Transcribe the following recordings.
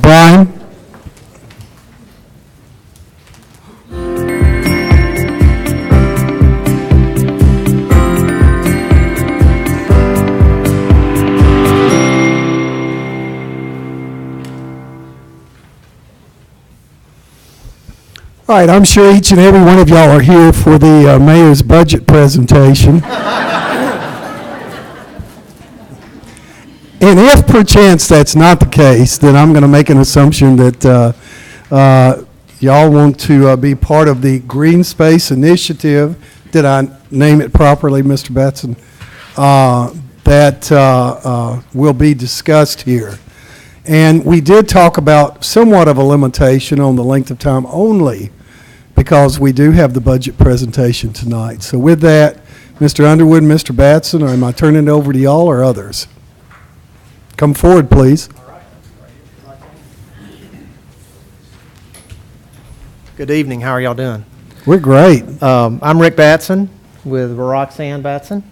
Brian. All right, I'm sure each and every one of y'all are here for the mayor's budget presentation. And if perchance that's not the case, then I'm going to make an assumption that y'all want to be part of the Green Space Initiative. Did I name it properly, Mr. Batson? That will be discussed here. And we did talk about somewhat of a limitation on the length of time only, because we do have the budget presentation tonight. So with that, Mr. Underwood, Mr. Batson, or am I turning it over to y'all or others? Come forward, please. Good evening. How are y'all doing? We're great. I'm Rick Batson with Roxanne Batson,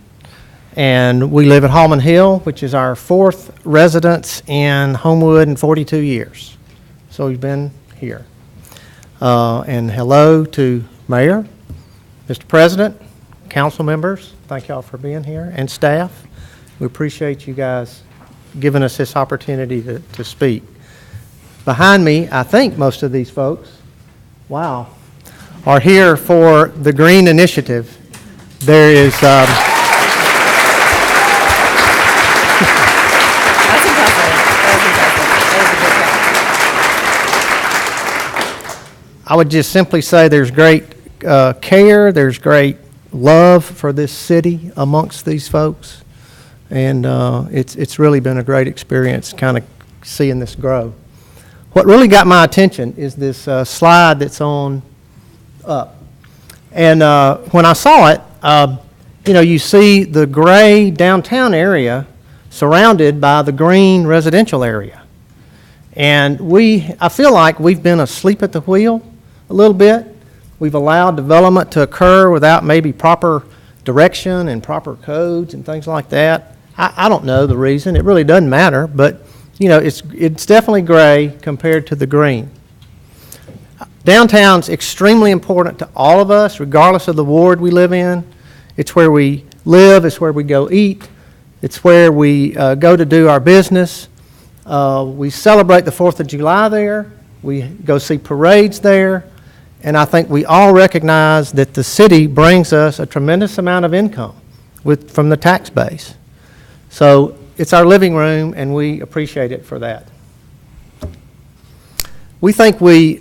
and we live at Hallman Hill, which is our fourth residence in Homewood in 42 years. So we've been here. And hello to Mayor, Mr. President, council members. Thank y'all for being here, and staff. We appreciate you guys giving us this opportunity to speak. Behind me, I think most of these folks, wow, are here for the Green Initiative. There is... That's impressive. I would just simply say there's great care, there's great love for this city amongst these folks, and it's really been a great experience kind of seeing this grow. What really got my attention is this slide that's on up. And when I saw it, you see the gray downtown area surrounded by the green residential area. And I feel like we've been asleep at the wheel a little bit. We've allowed development to occur without maybe proper direction and proper codes and things like that. I don't know the reason. It really doesn't matter, but it's definitely gray compared to the green. Downtown's extremely important to all of us, regardless of the ward we live in. It's where we live. It's where we go eat. It's where we go to do our business. We celebrate the 4th of July there. We go see parades there. And I think we all recognize that the city brings us a tremendous amount of income from the tax base. So it's our living room, and we appreciate it for that. We think we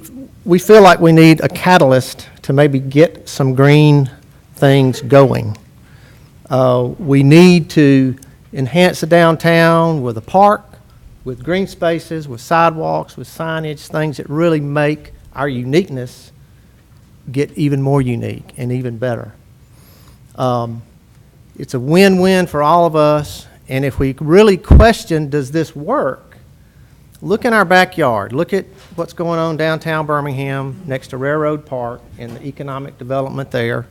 feel like we need a catalyst to maybe get some green things going. We need to enhance the downtown with a park, with green spaces, with sidewalks, with signage, things that really make our uniqueness get even more unique and even better. It's a win-win for all of us, and if we really question, does this work? Look in our backyard. Look at what's going on downtown Birmingham next to Railroad Park and the economic development there.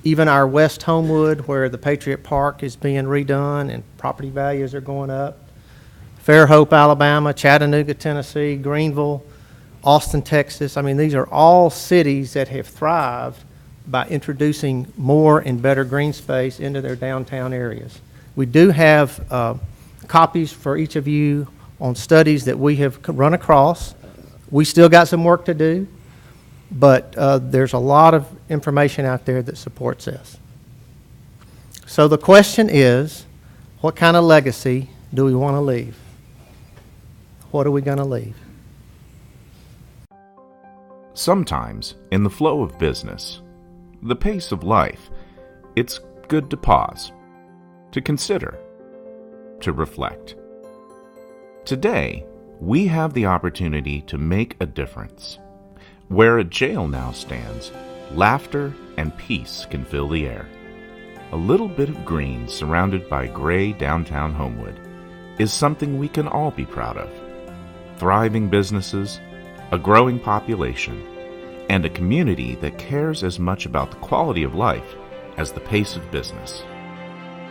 Even our West Homewood, where the Patriot Park is being redone and property values are going up. Fairhope, Alabama, Chattanooga, Tennessee, Greenville, Austin, Texas. I mean, these are all cities that have thrived by introducing more and better green space into their downtown areas. We do have copies for each of you on studies that we have run across. We still got some work to do, but there's a lot of information out there that supports this. So the question is, what kind of legacy do we want to leave? What are we going to leave? Sometimes, in the flow of business, the pace of life, it's good to pause, to consider, to reflect. Today, we have the opportunity to make a difference. Where a jail now stands, laughter and peace can fill the air. A little bit of green surrounded by gray downtown Homewood is something we can all be proud of. Thriving businesses, a growing population, and a community that cares as much about the quality of life as the pace of business.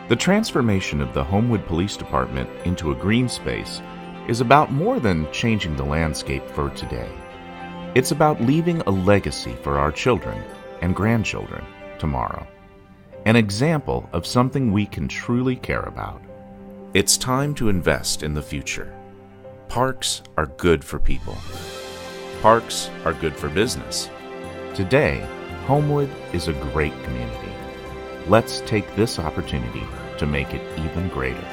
The transformation of the Homewood Police Department into a green space is about more than changing the landscape for today. It's about leaving a legacy for our children and grandchildren tomorrow. An example of something we can truly care about. It's time to invest in the future. Parks are good for people. Parks are good for business. Today, Homewood is a great community. Let's take this opportunity to make it even greater.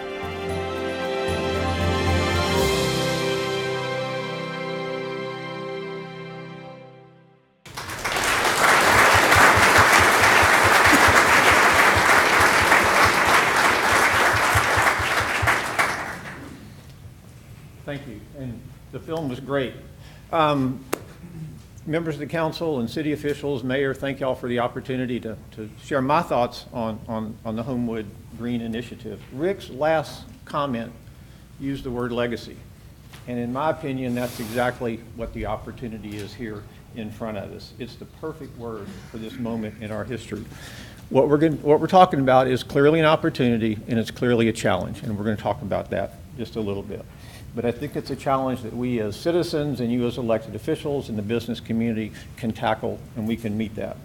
Thank you, and the film was great. Members of the council and city officials, mayor, thank y'all for the opportunity to share my thoughts on the Homewood Green Initiative. Rick's last comment used the word legacy, and in my opinion, that's exactly what the opportunity is here in front of us. It's the perfect word for this moment in our history. What we're talking about is clearly an opportunity, and it's clearly a challenge, and we're going to talk about that just a little bit. But I think it's a challenge that we as citizens and you as elected officials in the business community can tackle, and we can meet that.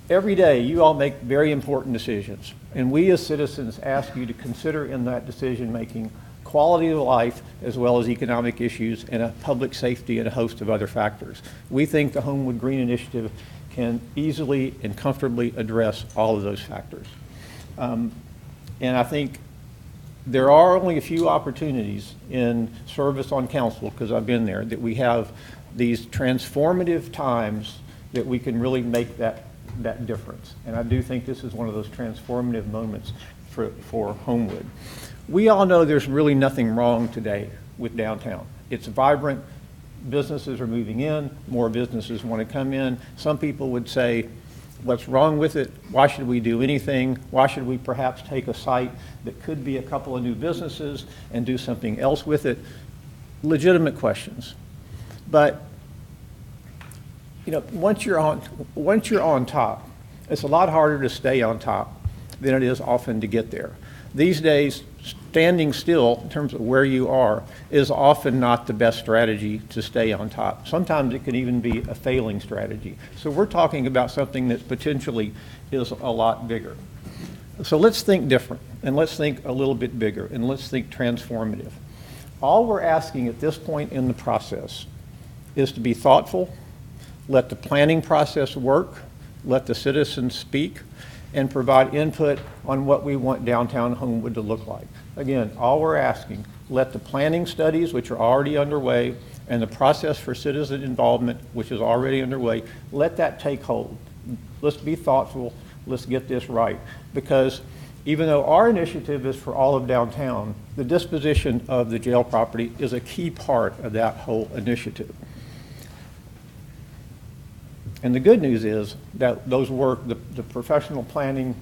Every day, you all make very important decisions, and we as citizens ask you to consider in that decision-making quality of life as well as economic issues and public safety and a host of other factors. We think the Homewood Green Initiative can easily and comfortably address all of those factors. And I think there are only a few opportunities in service on council, because I've been there, that we have these transformative times that we can really make that difference. And I do think this is one of those transformative moments for Homewood. We all know there's really nothing wrong today with downtown. It's vibrant. Businesses are moving in. More businesses want to come in. Some people would say, what's wrong with it? Why should we do anything? Why should we perhaps take a site that could be a couple of new businesses and do something else with it? Legitimate questions. But you know, once you're on top, it's a lot harder to stay on top than it is often to get there. These days, standing still in terms of where you are is often not the best strategy to stay on top. Sometimes it can even be a failing strategy. So we're talking about something that potentially is a lot bigger. So let's think different, and let's think a little bit bigger, and let's think transformative. All we're asking at this point in the process is to be thoughtful, let the planning process work, let the citizens speak, and provide input on what we want downtown Homewood to look like. Again, all we're asking, let the planning studies, which are already underway, and the process for citizen involvement, which is already underway, let that take hold. Let's be thoughtful, let's get this right. Because even though our initiative is for all of downtown, the disposition of the jail property is a key part of that whole initiative. And the good news is that the professional planning,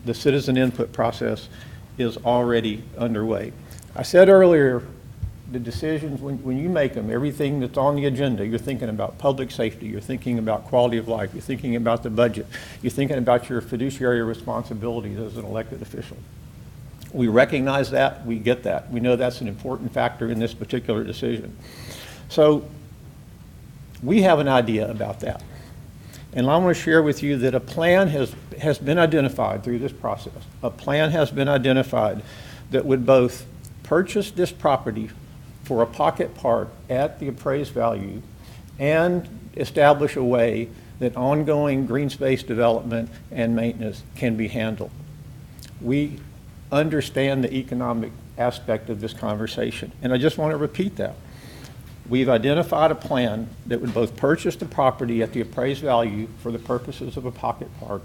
the citizen input process is already underway. I said earlier, the decisions, when you make them, everything that's on the agenda, you're thinking about public safety, you're thinking about quality of life, you're thinking about the budget, you're thinking about your fiduciary responsibilities as an elected official. We recognize that, we get that. We know that's an important factor in this particular decision. So we have an idea about that. And I want to share with you that a plan has been identified through this process. A plan has been identified that would both purchase this property for a pocket park at the appraised value and establish a way that ongoing green space development and maintenance can be handled. We understand the economic aspect of this conversation, and I just want to repeat that. We've identified a plan that would both purchase the property at the appraised value for the purposes of a pocket park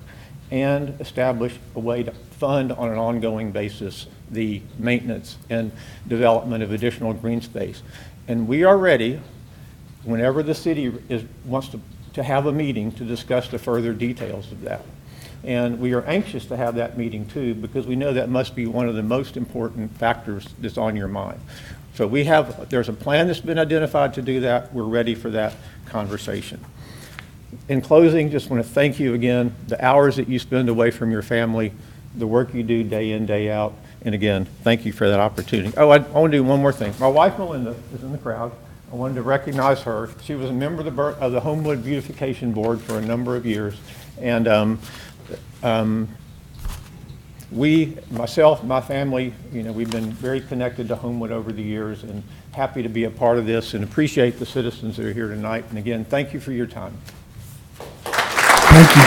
and establish a way to fund on an ongoing basis the maintenance and development of additional green space. And we are ready, whenever the city wants to have a meeting to discuss the further details of that. And we are anxious to have that meeting too, because we know that must be one of the most important factors that's on your mind. So there's a plan that's been identified to do that. We're ready for that conversation. In closing, just want to thank you again, the hours that you spend away from your family, the work you do day in, day out, And again, thank you for that opportunity. Oh, I want to do one more thing. My wife, Melinda, is in the crowd. I wanted to recognize her. She was a member of the Homewood Beautification Board for a number of years. And myself, my family, we've been very connected to Homewood over the years and happy to be a part of this and appreciate the citizens that are here tonight. And again, thank you for your time. Thank you.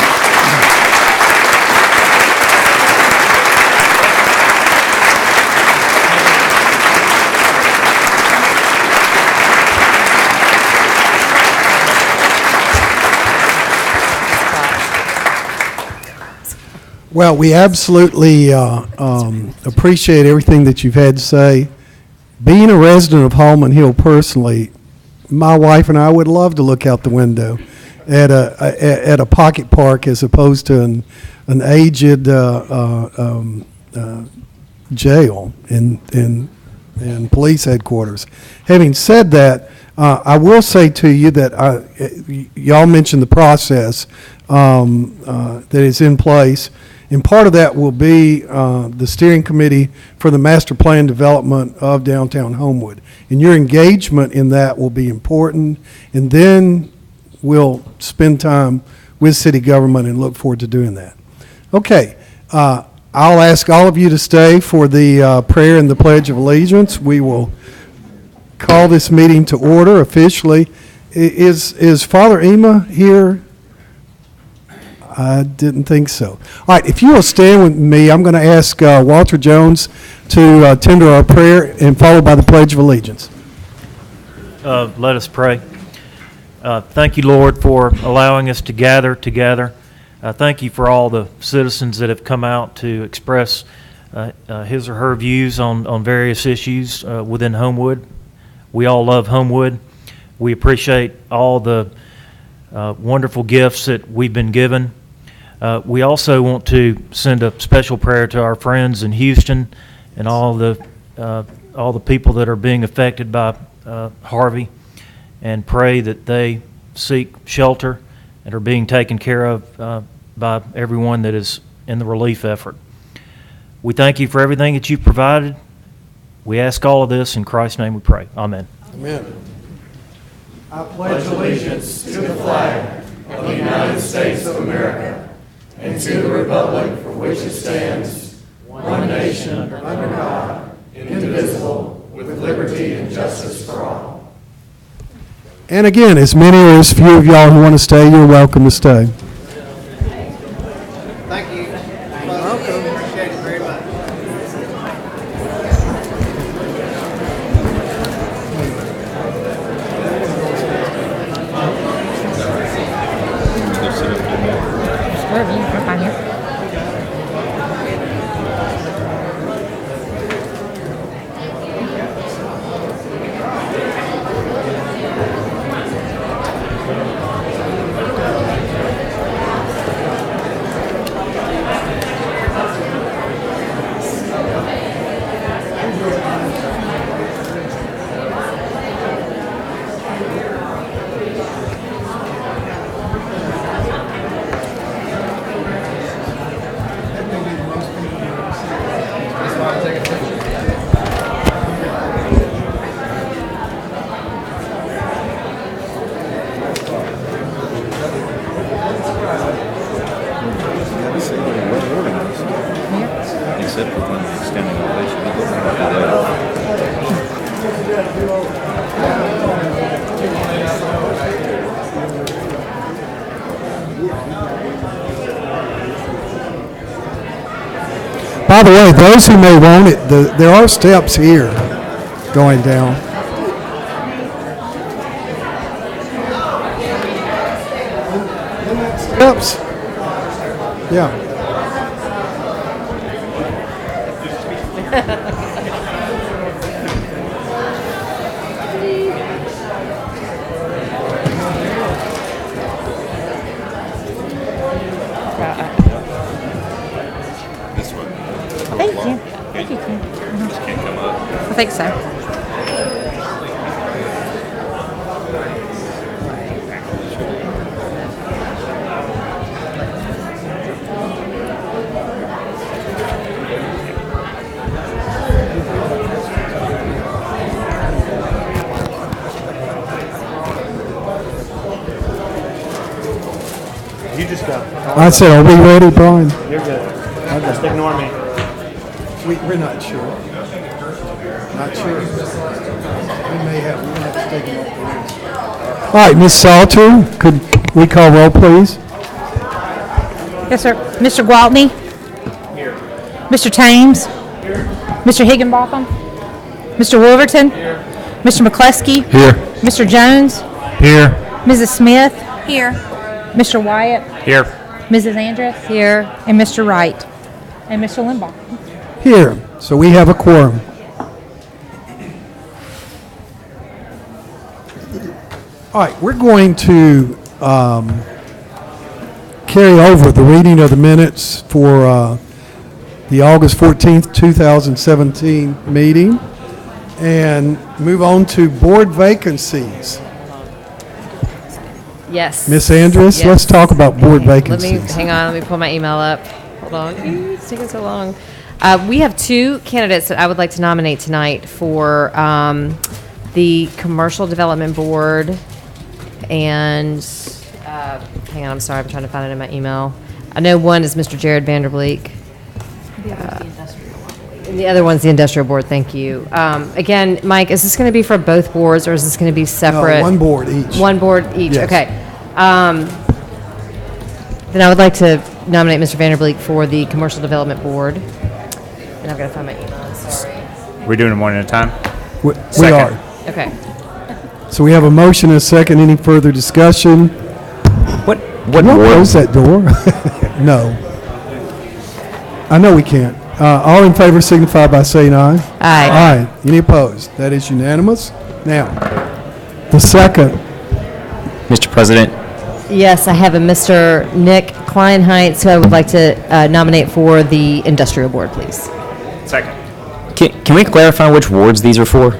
Well, we absolutely appreciate everything that you've had to say. Being a resident of Holman Hill personally, my wife and I would love to look out the window at a pocket park as opposed to an aged jail in police headquarters. Having said that, I will say to you that y'all mentioned the process that is in place. And part of that will be the steering committee for the master plan development of downtown Homewood. And your engagement in that will be important. And then we'll spend time with city government and look forward to doing that. Okay, I'll ask all of you to stay for the prayer and the Pledge of Allegiance. We will call this meeting to order officially. Is Father Ema here? I didn't think so. All right, if you will stand with me, I'm going to ask Walter Jones to tender our prayer and followed by the Pledge of Allegiance. Let us pray. Thank you, Lord, for allowing us to gather together. Thank you for all the citizens that have come out to express his or her views on various issues within Homewood. We all love Homewood. We appreciate all the wonderful gifts that we've been given. We also want to send a special prayer to our friends in Houston and all the people that are being affected by Harvey, and pray that they seek shelter and are being taken care of by everyone that is in the relief effort. We thank you for everything that you've provided. We ask all of this in Christ's name we pray. Amen. Amen. I pledge allegiance to the flag of the United States of America and to the republic for which it stands, one nation, under God, indivisible, with liberty and justice for all. And again, as many or as few of y'all who want to stay, you're welcome to stay. Thank you. Welcome. Appreciate it very much. Except for when the standing ovation, it looks like By the way, those who may want it, there are steps here going down. Steps. Yeah. this one. Thank you. Thank you, Kim. Just can't come up. I think so. You just go. I said, are we ready, Brian? You're good. Just ignore me. We're not sure. Not sure. We may have to take him off the list. All right, Ms. Salter, could we call roll, please? Yes, sir. Mr. Gwaltney? Here. Mr. Thames? Here. Mr. Higginbotham? Mr. Wolverton? Here. Mr. McCluskey? Here. Mr. Jones? Here. Mrs. Smith? Here. Mr. Wyatt? Here. Mrs. Andress? Here. And Mr. Wright? And Mr. Limbaugh? Here. So we have a quorum. All right, we're going to carry over the reading of the minutes for the August 14th, 2017 meeting and move on to board vacancies. Yes. Ms. Andress, Yes. let's talk about board Let me, vacancies. hang on, let me pull my email up. Hold on. It's taking so long. We have two candidates that I would like to nominate tonight for the Commercial Development Board and, hang on, I'm sorry, I'm trying to find it in my email. I know one is Mr. Jared Vanderbleek. And the other one's the Industrial Board, thank you. Again, Mike, is this going to be for both boards, or is this going to be separate? No, one board each. One board each, Yes. okay. Then I would like to nominate Mr. Vanderbleek for the Commercial Development Board. And I've got to find my email, I'm sorry. We're doing them one at a time? We Second. are. Okay. So we have a motion and a second. Any further discussion? What Can you board? close that door? No. I know we can't. All in favor signify by saying aye. Aye. Aye. Any opposed? That is unanimous. Now, the second, Mr. President, Yes, I have a Mr. Nick Kleinheitz, who I would like to nominate for the Industrial Board, please. Second. can we clarify which wards these are for?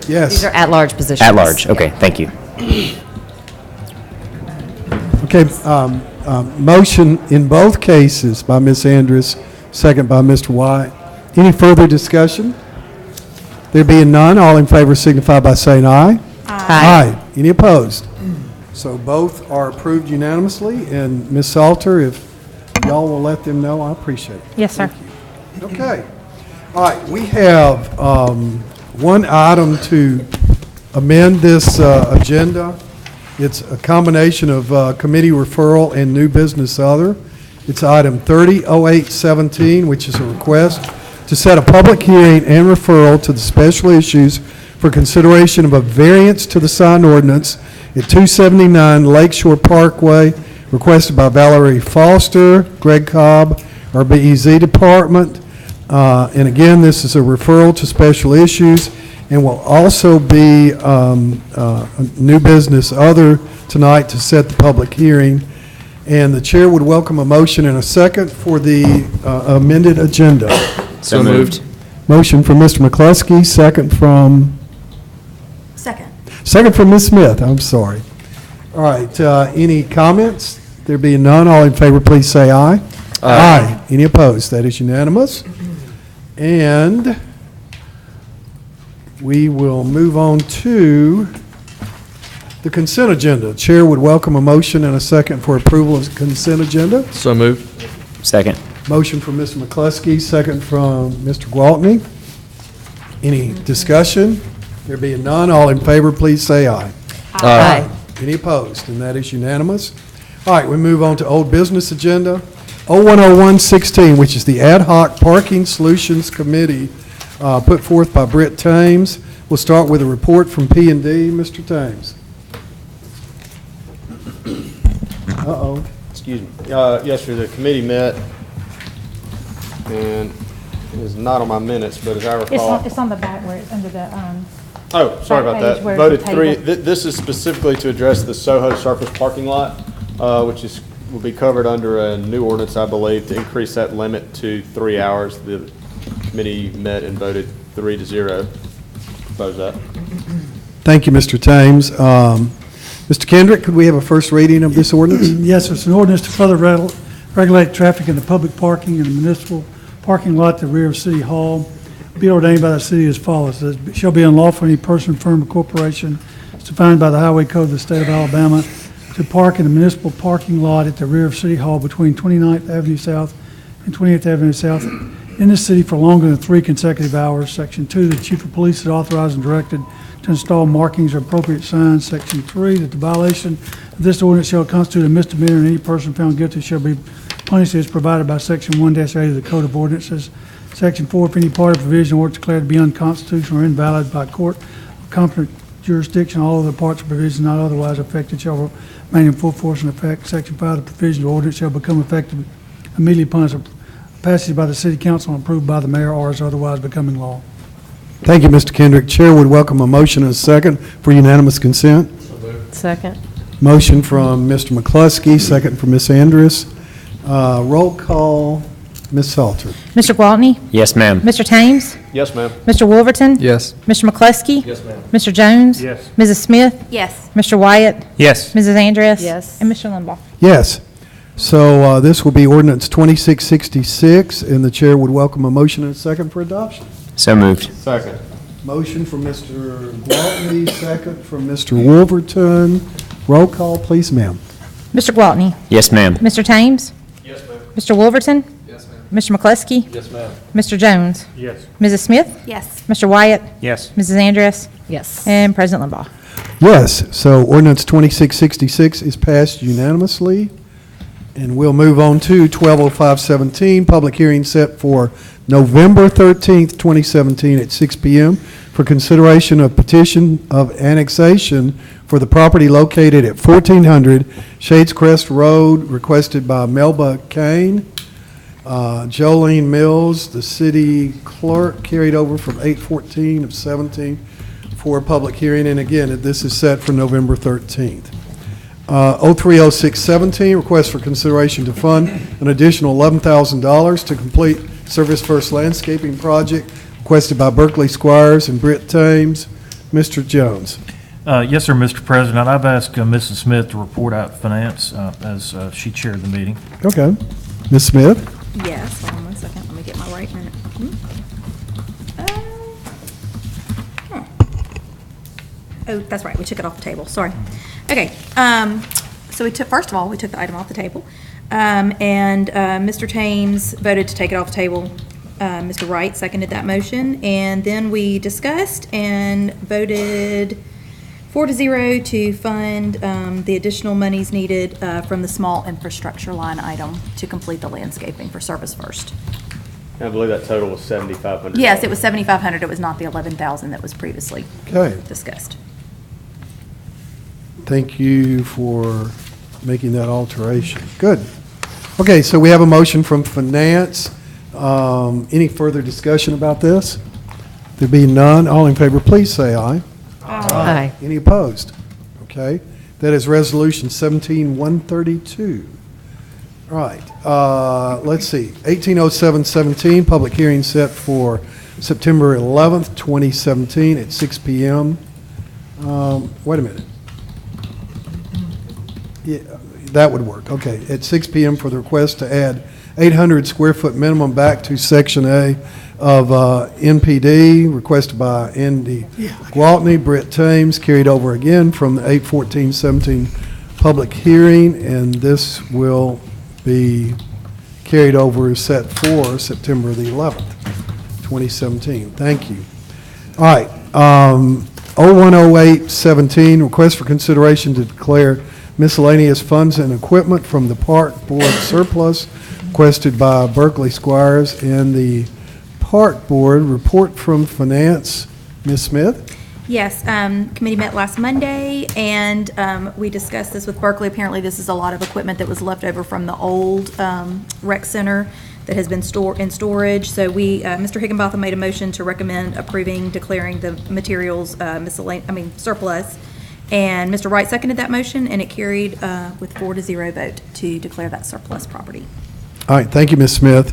yes. These are at-large positions. At large, okay, thank you. Okay, motion in both cases by Ms. Andrus, second by Mr. White. Any further discussion? There being none, all in favor signify by saying aye. Aye. Any opposed? So both are approved unanimously, and Ms. Salter, if y'all will let them know, I appreciate it. Yes, sir. Okay. All right, we have one item to amend this agenda. It's a combination of committee referral and new business other. It's item 300817, which is a request to set a public hearing and referral to the special issues for consideration of a variance to the sign ordinance at 279 Lakeshore Parkway, requested by Valerie Foster, Greg Cobb, our BEZ department. And again, this is a referral to special issues and will also be a new business other tonight to set the public hearing. And the chair would welcome a motion and a second for the amended agenda. So moved. Motion from Mr. McCluskey, second from? Second from Ms. Smith, I'm sorry. All right, any comments? There being none, all in favor, please say aye. Aye. Any opposed? That is unanimous. And we will move on to the consent agenda. Chair would welcome a motion and a second for approval of the consent agenda. So moved. Second. Motion from Mr. McCluskey, second from Mr. Gwaltney. Any discussion? There being none, all in favor, please say aye. Aye. Any opposed? And that is unanimous. All right, we move on to old business agenda. 010116, which is the Ad Hoc Parking Solutions Committee, put forth by Britt Thames. We'll start with a report from P&D. Mr. Thames. Uh-oh. Excuse me. Yesterday, the committee met, and it is not on my minutes, but as I recall. It's on the back where it's under the, Oh, sorry about back that. page where Voted it's a three. table. This is specifically to address the Soho surface parking lot, which will be covered under a new ordinance, I believe, to increase that limit to 3 hours. The committee met and voted 3-0. Oppose that. Thank you, Mr. Thames. Mr. Kendrick, could we have a first reading of this ordinance? Yes, it's an ordinance to further regulate traffic in the public parking in the municipal parking lot at the rear of City Hall. Be ordained by the city as follows. It shall be unlawful for any person, firm, or corporation as defined by the Highway Code of the State of Alabama to park in the municipal parking lot at the rear of City Hall between 29th Avenue South and 28th Avenue South in the city for longer than 3 consecutive hours. Section 2, the chief of police is authorized and directed to install markings or appropriate signs. Section 3, that the violation of this ordinance shall constitute a misdemeanor and any person found guilty shall be punished as provided by Section 1-8 of the Code of Ordinances. Section 4, if any part of provision or declared to be unconstitutional or invalid by court of competent jurisdiction, all other parts of provision not otherwise affected shall remain in full force and effect. Section 5, the provision of ordinance shall become effective immediately upon its passage by the city council and approved by the mayor or is otherwise becoming law. Thank you, Mr. Kendrick. Chair would welcome a motion and a second for unanimous consent. Second. Motion from Mr. McCluskey, second from Ms. Andrus. Roll call, Ms. Salter. Mr. Gwaltney? Yes, ma'am. Mr. Thames? Yes, ma'am. Mr. Wolverton? Yes. Mr. McCluskey? Yes, ma'am. Mr. Jones? Yes. Mrs. Smith? Yes. Mr. Wyatt? Yes. Mrs. Andress? Yes. And Mr. Limbaugh? Yes. So this will be ordinance 2666, and the chair would welcome a motion and a second for adoption. So moved. Second. Motion from Mr. Gwaltney, second from Mr. Wolverton. Roll call, please, ma'am. Mr. Gwaltney? Yes, ma'am. Mr. Thames? Yes, ma'am. Mr. Wolverton? Yes, ma'am. Mr. McCluskey? Yes, ma'am. Mr. Jones? Yes. Mrs. Smith? Yes. Mr. Wyatt? Yes. Mrs. Andress? Yes. And President Limbaugh? Yes, so ordinance 2666 is passed unanimously. And we'll move on to 120517, public hearing set for November 13th, 2017 at 6 p.m. for consideration of petition of annexation for the property located at 1400 Shades Crest Road, requested by Melba Kane. Jolene Mills, the city clerk, carried over from 8/14 of 17 for a public hearing. And again, this is set for November 13th. 030617, request for consideration to fund an additional $11,000 to complete Service First Landscaping Project, requested by Berkeley Squires and Britt Thames. Mr. Jones. Yes, sir, Mr. President. I've asked Mrs. Smith to report out finance as she chaired the meeting. Okay. Ms. Smith? Yes, hold on 1 second, let me get my right minute. Oh, that's right, we took it off the table, sorry. Okay, so first of all, we took the item off the table, and Mr. Thames voted to take it off the table. Mr. Wright seconded that motion, and then we discussed and voted 4-0 to fund the additional monies needed from the small infrastructure line item to complete the landscaping for Service First. I believe that total was $7,500. Yes, it was $7,500. It was not the $11,000 that was previously Okay. discussed. Thank you for making that alteration. Good. Okay, so we have a motion from Finance. Any further discussion about this? There be none, all in favor, please say aye. Aye. Any opposed? Okay, that is Resolution 17-132. All right, let's see, 180717, public hearing set for September 11th, 2017 at 6 p.m. Wait a minute. Yeah, that would work, okay. At 6 p.m. for the request to add 800 square foot minimum back to Section A of NPD, requested by Andy Gwaltney, Britt Thames, carried over again from the 8/14/17 public hearing, and this will be carried over as set for September the 11th, 2017. Thank you. All right, 010817, request for consideration to declare miscellaneous funds and equipment from the Park Board surplus, requested by Berkeley Squires and the Park Board. Report from Finance, Ms. Smith? Yes, committee met last Monday, and we discussed this with Berkeley. Apparently, this is a lot of equipment that was left over from the old rec center that has been in storage. So Mr. Higginbotham made a motion to recommend approving declaring the materials surplus. And Mr. Wright seconded that motion, and it carried with 4-0 vote to declare that surplus property. All right, thank you, Ms. Smith.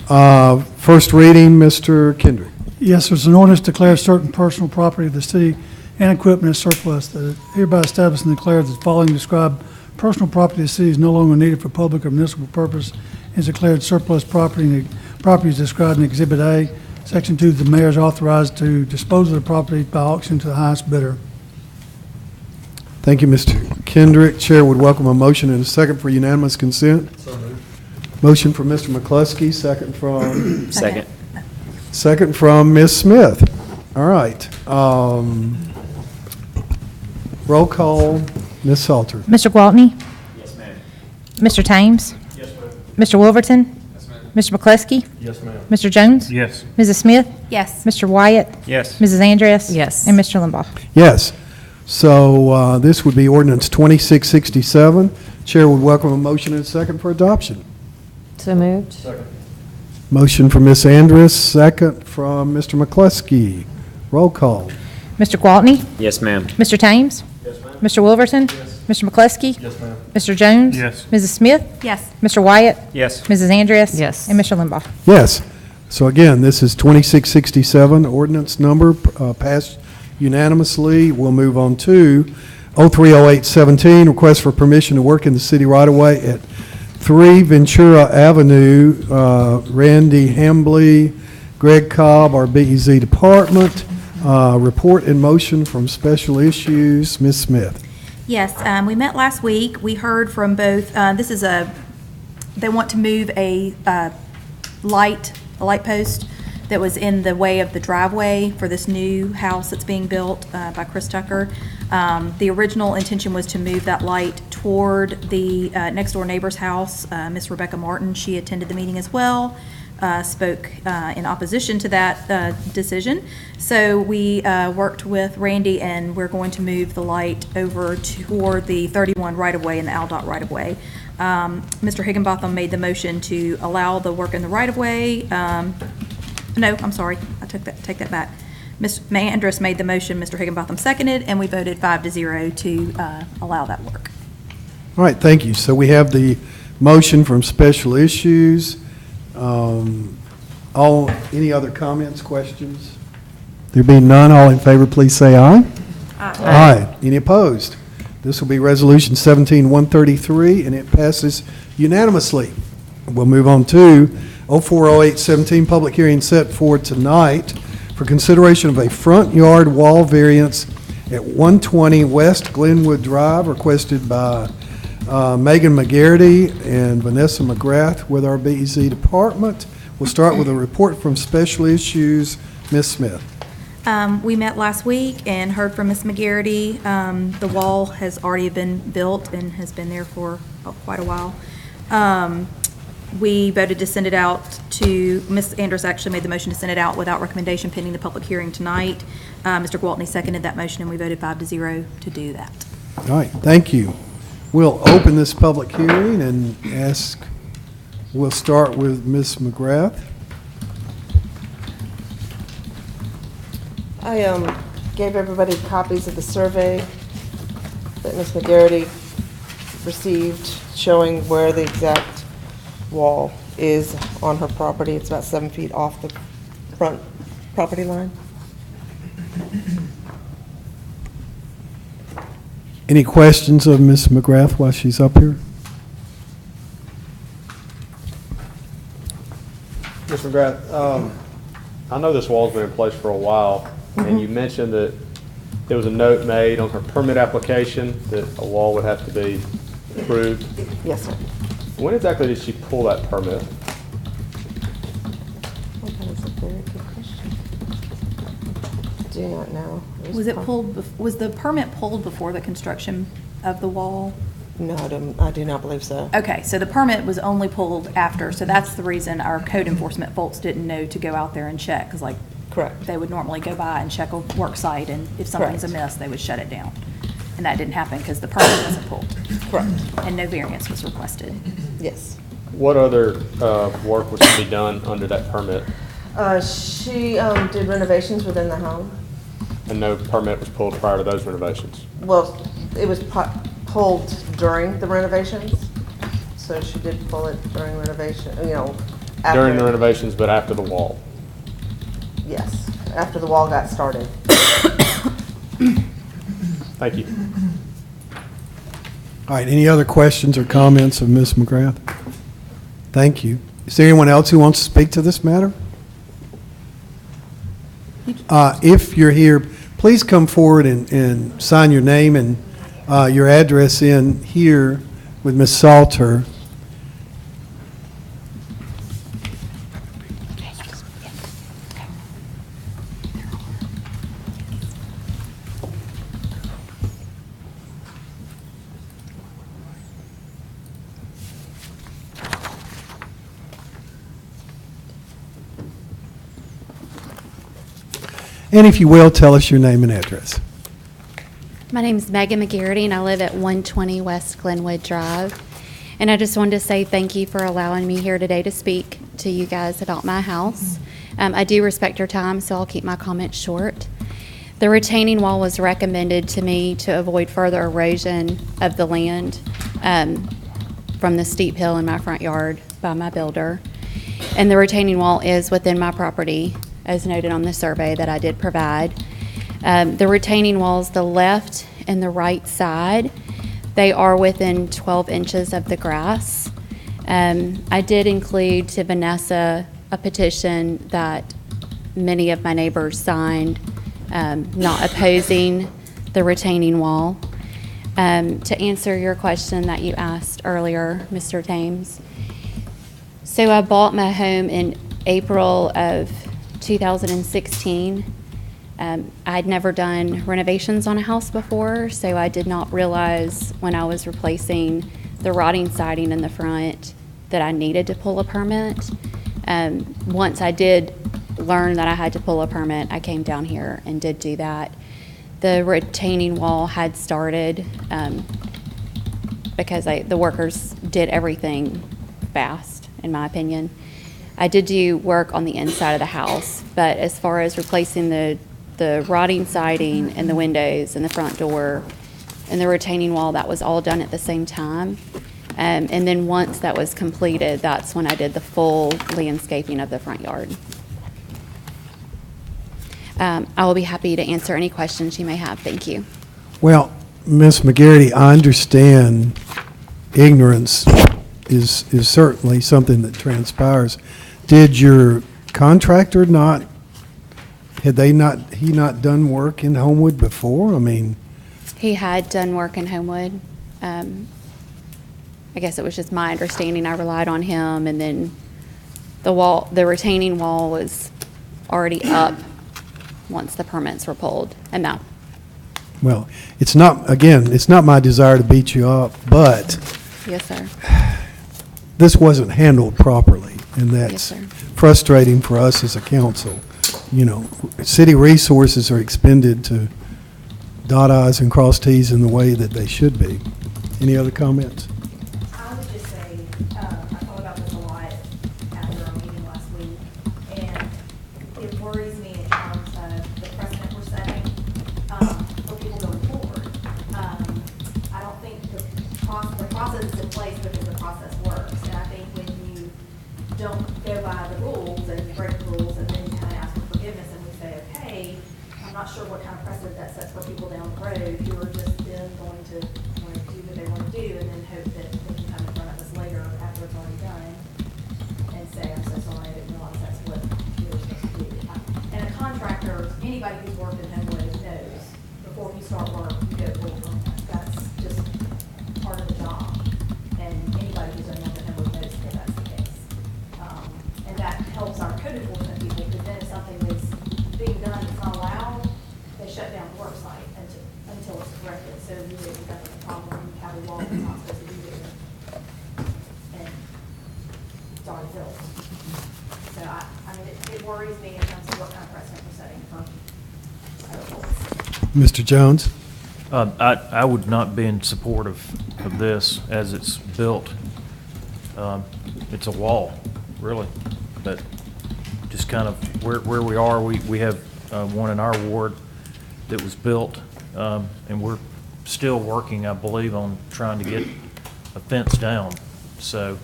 First reading, Mr. Kendrick. Yes, there's an ordinance to declare certain personal property of the city and equipment as surplus. That it hereby established and declared that the following described personal property of the city is no longer needed for public or municipal purpose and is declared surplus property, and the property is described in Exhibit A. Section 2, the mayor is authorized to dispose of the property by auction to the highest bidder. Thank you, Mr. Kendrick. Chair would welcome a motion and a second for unanimous consent. Motion from Mr. McCluskey, second from? Second. Second from Ms. Smith. All right. Roll call, Ms. Salter. Mr. Gwaltney? Yes, ma'am. Mr. Thames? Yes, ma'am. Mr. Wolverton? Yes, ma'am. Mr. McCluskey? Yes, ma'am. Mr. Jones? Yes. Mrs. Smith? Yes. Mr. Wyatt? Yes. Mrs. Andress? Yes. And Mr. Limbaugh? Yes. So this would be ordinance 2667. Chair would welcome a motion and a second for adoption. So moved. Motion from Ms. Andrus, second from Mr. McCluskey. Roll call. Mr. Gwaltney? Yes, ma'am. Mr. Thames? Yes, ma'am. Mr. Wolverton? Yes. Mr. McCluskey? Yes, ma'am. Mr. Jones? Yes. Mrs. Smith? Yes. Mr. Wyatt? Yes. Mrs. Andress? Yes. And Mr. Limbaugh? Yes. So again, this is 2667, ordinance number passed unanimously. We'll move on to 030817, request for permission to work in the city right-of-way at 3 Ventura Avenue. Randy Hambley, Greg Cobb, our BEZ department. Report in motion from Special Issues, Ms. Smith. Yes, we met last week. We heard from both, they want to move a light post that was in the way of the driveway for this new house that's being built by Chris Tucker. The original intention was to move that light toward the next door neighbor's house, Miss Rebecca Martin. She attended the meeting as well, spoke in opposition to that decision. So we worked with Randy, and we're going to move the light over toward the 31 right-of-way and the Aldott right-of-way. Mr. Higginbotham made the motion to allow the work in the right-of-way. No, I'm sorry, I take that back. Ms. Andrus made the motion, Mr. Higginbotham seconded, and we voted 5-0 to allow that work. All right, thank you. So we have the motion from Special Issues. Any other comments, questions? There being none, all in favor, please say aye. Aye. Any opposed? This will be Resolution 17-133, and it passes unanimously. We'll move on to 040817, public hearing set for tonight for consideration of a front yard wall variance at 120 West Glenwood Drive, requested by Megan McGarity and Vanessa McGrath with our BEZ department. We'll start with a report from Special Issues. Ms. Smith. We met last week and heard from Ms. McGarity. The wall has already been built and has been there for quite a while. We voted to send it out to, Ms. Andrus actually made the motion to send it out without recommendation pending the public hearing tonight. Mr. Gwaltney seconded that motion, and we voted 5-0 to do that. All right, thank you. We'll open this public hearing and we'll start with Ms. McGrath. I gave everybody copies of the survey that Ms. McGarity received showing where the exact wall is on her property. It's about 7 feet off the front property line. Any questions of Ms. McGrath while she's up here? Ms. McGrath, I know this wall's been in place for a while, and you mentioned that there was a note made on her permit application that a wall would have to be approved. Yes, sir. When exactly did she pull that permit? Well, that is a very good question. I do not know. Was the permit pulled before the construction of the wall? No, I do not believe so. Okay, so the permit was only pulled after, so that's the reason our code enforcement folks didn't know to go out there and check, because correct, they would normally go by and check a work site, and if something's amiss, they would shut it down. And that didn't happen because the permit wasn't pulled. Correct. And no variance was requested. Yes. What other work was to be done under that permit? She did renovations within the home. And no permit was pulled prior to those renovations? Well, it was pulled during the renovations, so she did pull it during renovation, after. During the renovations, but after the wall? Yes, after the wall got started. Thank you. All right, any other questions or comments of Ms. McGrath? Thank you. Is there anyone else who wants to speak to this matter? If you're here, please come forward and sign your name and your address in here with Ms. Salter. And if you will, tell us your name and address. My name is Megan McGarity, and I live at 120 West Glenwood Drive. And I just wanted to say thank you for allowing me here today to speak to you guys about my house. I do respect your time, so I'll keep my comments short. The retaining wall was recommended to me to avoid further erosion of the land from the steep hill in my front yard by my builder. And the retaining wall is within my property, as noted on the survey that I did provide. The retaining walls, the left and the right side, they are within 12 inches of the grass. I did include to Vanessa a petition that many of my neighbors signed, not opposing the retaining wall. To answer your question that you asked earlier, Mr. Thames, so I bought my home in April of 2016. I'd never done renovations on a house before, so I did not realize when I was replacing the rotting siding in the front that I needed to pull a permit. Once I did learn that I had to pull a permit, I came down here and did do that. The retaining wall had started because the workers did everything fast, in my opinion. I did do work on the inside of the house, but as far as replacing the rotting siding and the windows and the front door and the retaining wall, that was all done at the same time. And then once that was completed, that's when I did the full landscaping of the front yard. I will be happy to answer any questions you may have. Thank you. Well, Ms. McGarity, I understand ignorance is certainly something that transpires. Did your contractor had he not done work in Homewood before? I mean, He had done work in Homewood. I guess it was just my understanding. I relied on him, and then the retaining wall was already up once the permits were pulled, and that. well, it's not my desire to beat you up, but Yes, sir. this wasn't handled properly, and Yes, that's sir. frustrating for us as a council. You know, city resources are expended to dot i's and cross t's in the way that they should be. Any other comments? I would just say, I thought about this a lot after our meeting last week, and it worries me in terms of the precedent we're setting for people going forward. I don't think the process is in place because the process works, and I think when you don't go by the rules and you break the rules and then you kind of ask for forgiveness and we say, okay, I'm not sure what kind of precedent that sets for people down the road who are just then going to want to do what they want to do and then hope that they can come in front of us later after it's already done and say, I'm so sorry, I didn't realize that's what we were supposed to do. And a contractor, anybody who's worked in Homewood knows, before you start work, you go pull a permit. That's just part of the job. And anybody who's done work in Homewood knows that that's the case. And that helps our code enforcement people, because then if something is being done that's not allowed, they shut down the work site until it's corrected. So you really end up with a problem, you have a wall that's not supposed to be there. And it's already built. So I mean, it worries me in terms of what kind of precedent we're setting for other boards. Mr. Jones? I would not be in support of this as it's built. It's a wall, really, but just kind of where we are, we have one in our ward that was built, and we're still working, I believe, on trying to get a fence down. So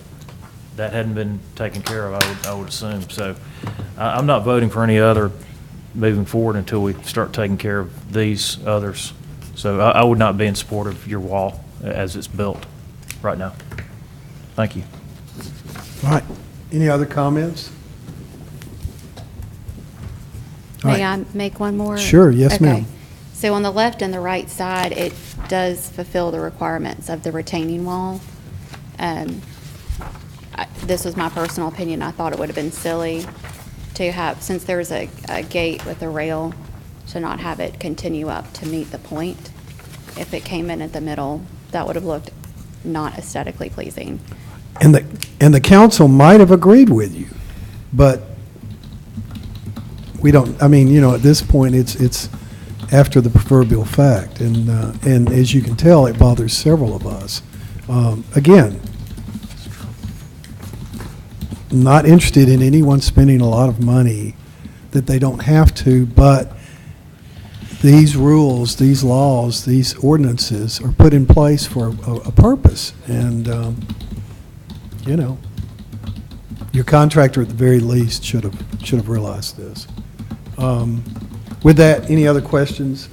that hadn't been taken care of, I would assume. So I'm not voting for any other moving forward until we start taking care of these others. So I would not be in support of your wall as it's built right now. Thank you. All right. Any other comments? All May right. I make one more? Sure, yes, ma'am. So on the left and the right side, it does fulfill the requirements of the retaining wall. This was my personal opinion. I thought it would have been silly to have, since there's a gate with a rail, to not have it continue up to meet the point. If it came in at the middle, that would have looked not aesthetically pleasing. And the council might have agreed with you, but we don't, I mean, at this point, it's after the proverbial fact. And as you can tell, it bothers several of us. Again, not interested in anyone spending a lot of money that they don't have to, but these rules, these laws, these ordinances are put in place for a purpose. And, your contractor at the very least should have realized this. With that, any other questions?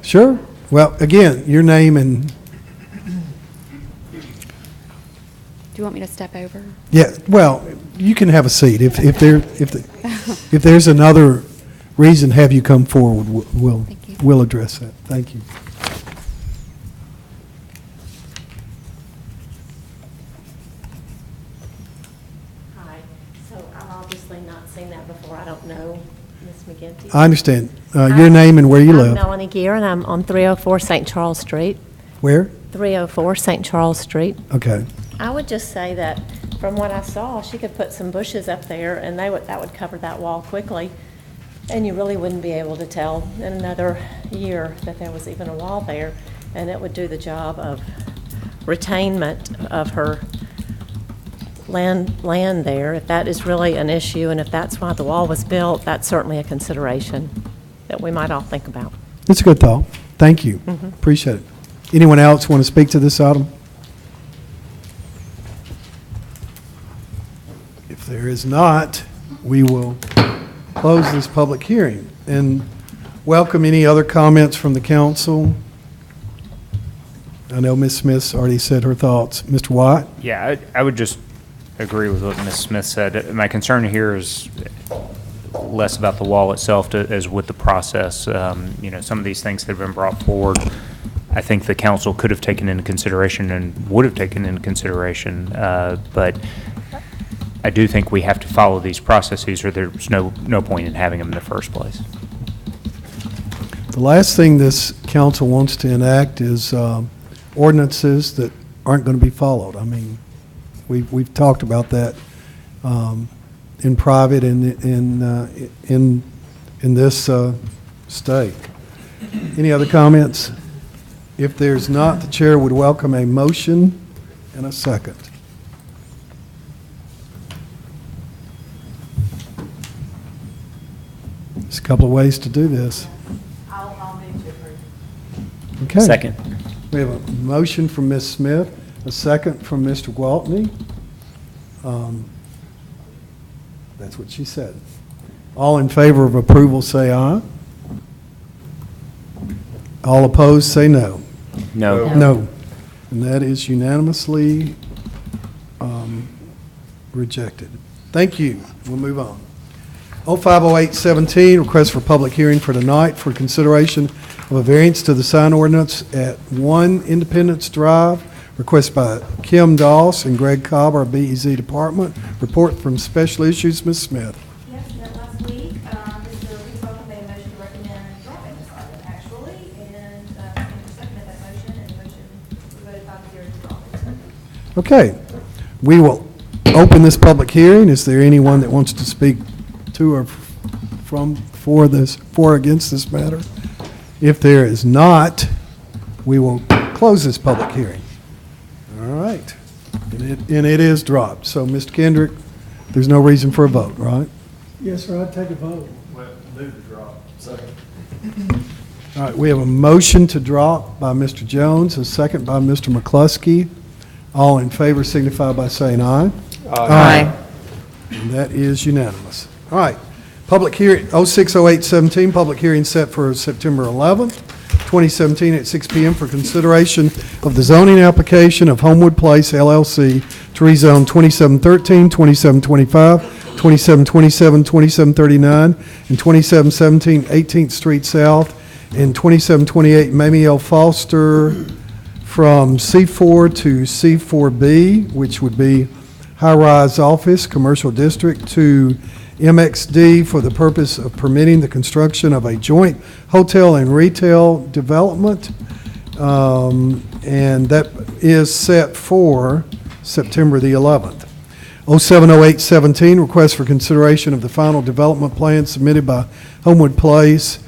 Sure. Well, again, your name and... Do you want me to step over? Yeah, well, you can have a seat. If there's another reason, have you come forward, we'll address that. Thank you. Hi. So I've obviously not seen that before. I don't know Ms. McGinty. I understand. Your name and where you live. I'm Melanie Gear, and I'm on 304 St. Charles Street. Where? 304 St. Charles Street. Okay. I would just say that from what I saw, she could put some bushes up there, and that would cover that wall quickly. And you really wouldn't be able to tell in another year that there was even a wall there. And it would do the job of retainment of her land there. If that is really an issue, and if that's why the wall was built, that's certainly a consideration that we might all think about. It's a good thought. Thank you. Appreciate it. Anyone else want to speak to this item? If there is not, we will close this public hearing and welcome any other comments from the council. I know Ms. Smith's already said her thoughts. Mr. White? Yeah, I would just agree with what Ms. Smith said. My concern here is less about the wall itself as with the process. Some of these things that have been brought forward, I think the council could have taken into consideration and would have taken into consideration, but I do think we have to follow these processes or there's no point in having them in the first place. The last thing this council wants to enact is ordinances that aren't going to be followed. I mean, we've talked about that in private and in this state. Any other comments? If there's not, the chair would welcome a motion and a second. There's a couple of ways to do this. I'll move to approve. Okay. Second. We have a motion from Ms. Smith, a second from Mr. Gwaltney. That's what she said. All in favor of approval, say aye. All opposed, say no. No. No. And that is unanimously rejected. Thank you. We'll move on. 050817, request for public hearing for tonight for consideration of a variance to the sign ordinance at 1 Independence Drive. Request by Kim Doss and Greg Cobb, our BEZ department. Report from Special Issues, Ms. Smith. Yes, met last week. Mr. Reeswell made a motion to recommend dropping this item, actually, and Mr. seconded that motion, and the motion was voted 5-0 to drop it. Okay. We will open this public hearing. Is there anyone that wants to speak to or for or against this matter? If there is not, we will close this public hearing. All right. And it is dropped. So, Mr. Kendrick, there's no reason for a vote, right? Yes, sir, I'd take a vote. Well, move to drop. Second. All right, we have a motion to drop by Mr. Jones, a second by Mr. McCluskey. All in favor signify by saying aye. Aye. And that is unanimous. All right, public hearing, 060817, public hearing set for September 11th, 2017, at 6 p.m. for consideration of the zoning application of Homewood Place LLC to rezone 2713, 2725, 2727, 2739, and 2717 18th Street South, and 2728 Mamie L. Foster from C4 to C4B, which would be high-rise office, commercial district, to MXD for the purpose of permitting the construction of a joint hotel and retail development. And that is set for September the 11th. 070817, request for consideration of the final development plan submitted by Homewood Place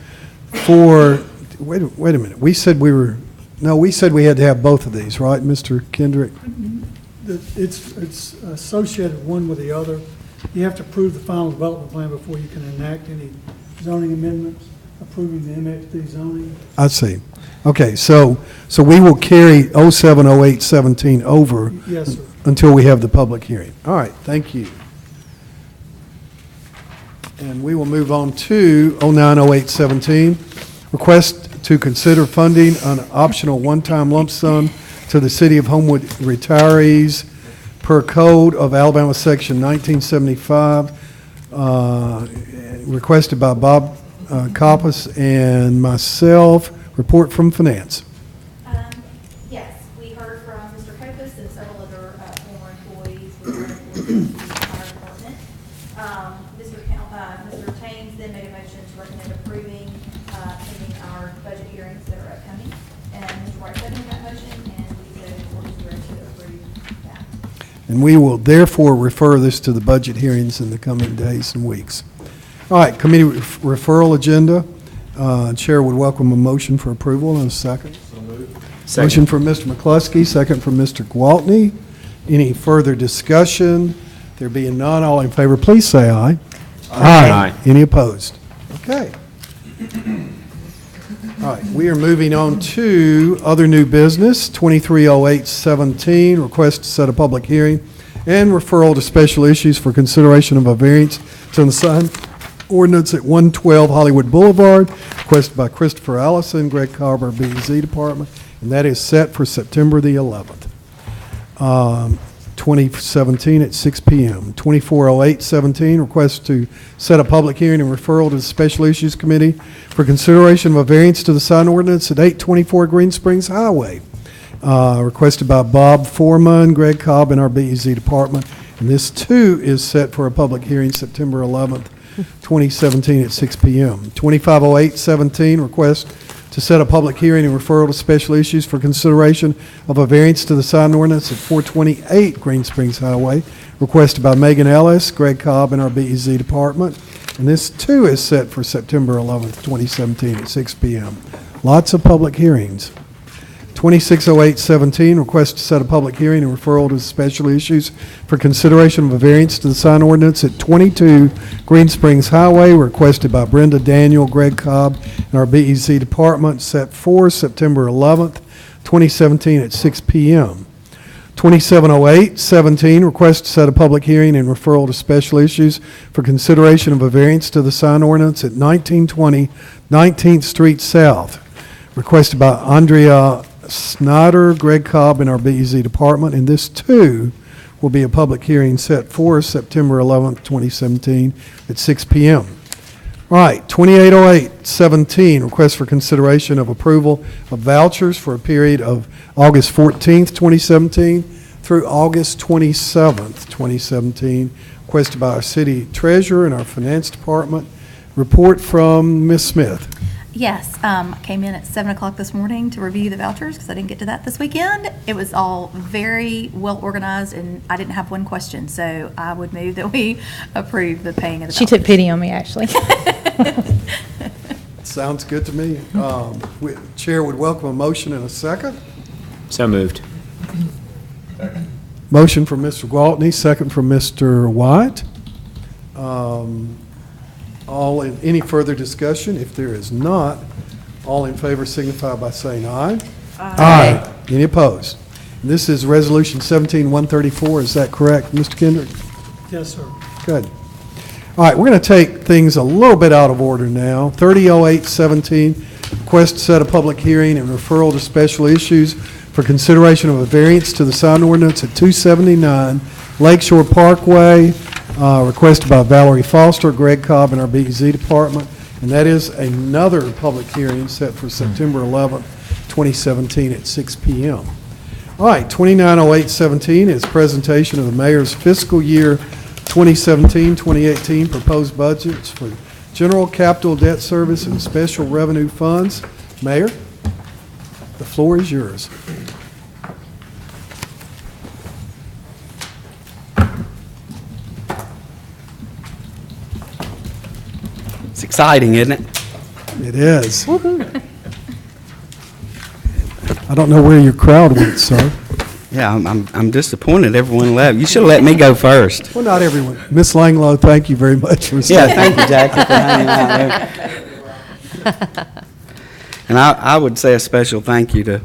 for, wait a minute, we said we had to have both of these, right, Mr. Kendrick? It's associated one with the other. You have to approve the final development plan before you can enact any zoning amendments, approving the MXD zoning. I see. Okay, so we will carry 070817 over. Yes, sir. Until we have the public hearing. All right, thank you. And we will move on to 090817, request to consider funding an optional one-time lump sum to the City of Homewood retirees per Code of Alabama Section 1975, requested by Bob Coppice and myself. Report from Finance. Yes, we heard from Mr. Copus and several other former employees with the fire department. Mr. Taines then made a motion to recommend approving pending our budget hearings that are upcoming. And Mr. White seconded that motion, and we said we're just ready to approve that. And we will therefore refer this to the budget hearings in the coming days and weeks. All right, committee referral agenda. Chair would welcome a motion for approval and a second. Second. Motion from Mr. McCluskey, second from Mr. Gwaltney. Any further discussion? There being none, all in favor, please say aye. Aye. Any opposed? Okay. All right, we are moving on to other new business, 230817, request to set a public hearing and referral to special issues for consideration of a variance to the sign ordinance at 112 Hollywood Boulevard, requested by Christopher Allison, Greg Carver, BEZ Department, and that is set for September the 11th, 2017 at 6 p.m. 240817, request to set a public hearing and referral to the Special Issues Committee for consideration of a variance to the sign ordinance at 824 Green Springs Highway, requested by Bob Foreman, Greg Cobb, and our BEZ Department, and this too is set for a public hearing September 11th, 2017 at 6 p.m. 250817, request to set a public hearing and referral to special issues for consideration of a variance to the sign ordinance at 428 Green Springs Highway, requested by Megan Ellis, Greg Cobb, and our BEZ Department. And this too is set for September 11th, 2017 at 6 p.m. Lots of public hearings. 260817, request to set a public hearing and referral to special issues for consideration of a variance to the sign ordinance at 22 Green Springs Highway, requested by Brenda Daniel, Greg Cobb, and our BEZ Department, set for September 11th, 2017 at 6 p.m. 270817, request to set a public hearing and referral to special issues for consideration of a variance to the sign ordinance at 1920 19th Street South, requested by Andrea Snyder, Greg Cobb, and our BEZ Department, and this too will be a public hearing set for September 11th, 2017 at 6 p.m. All right, 280817, request for consideration of approval of vouchers for a period of August 14th, 2017 through August 27th, 2017, requested by our city treasurer and our finance department. Report from Ms. Smith. Yes, I came in at 7 o'clock this morning to review the vouchers because I didn't get to that this weekend. It was all very well organized, and I didn't have one question, so I would move that we approve the paying of the She vouchers. took pity on me, actually. Sounds good to me. Chair would welcome a motion and a second. So moved. Motion from Mr. Gwaltney, second from Mr. White. Any further discussion? If there is not, all in favor signify by saying aye. Aye. Any opposed? And this is Resolution 17134, is that correct, Mr. Kendrick? Yes, sir. Good. All right, we're going to take things a little bit out of order now. 300817, Request to set a public hearing and referral to special issues for consideration of a variance to the sign ordinance at 279 Lakeshore Parkway, requested by Valerie Foster, Greg Cobb, and our BEZ department. And that is another public hearing set for September 11th, 2017 at 6 p.m. All right, 290817 is presentation of the mayor's fiscal year 2017-2018 proposed budgets for general capital debt service and special revenue funds. Mayor, the floor is yours. It's exciting, isn't it? It is. I don't know where your crowd went, sir. Yeah, I'm disappointed everyone left. You should have let me go first. Well, not everyone. Miss Langlow, thank you very much for Yeah, staying. thank you, Jackie, for hanging out there. And I would say a special thank you to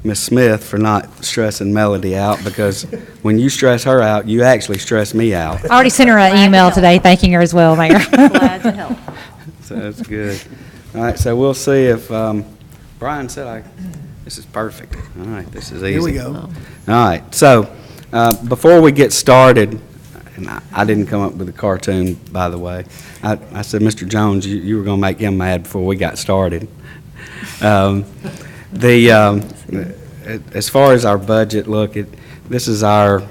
Miss Smith for not stressing Melody out, because when you stress her out, you actually stress me out. I already sent her an email today thanking her as well, Mayor. Glad to help. So that's good. All right, so we'll see if, Brian said this is perfect. All right, this is easy. Here we go. All right, so before we get started, and I didn't come up with a cartoon, by the way. I said, Mr. Jones, you were going to make him mad before we got started. As far as our budget, look, this is our,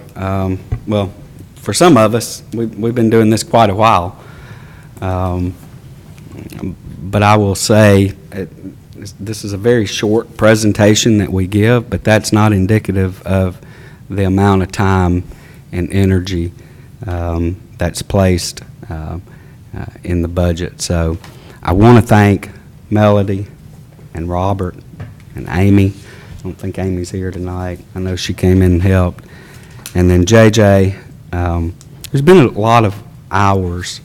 well, for some of us, we've been doing this quite a while. But I will say, this is a very short presentation that we give, but that's not indicative of the amount of time and energy that's placed in the budget. So I want to thank Melody and Robert and Amy. I don't think Amy's here tonight. I know she came in and helped. And then JJ. There's been a lot of hours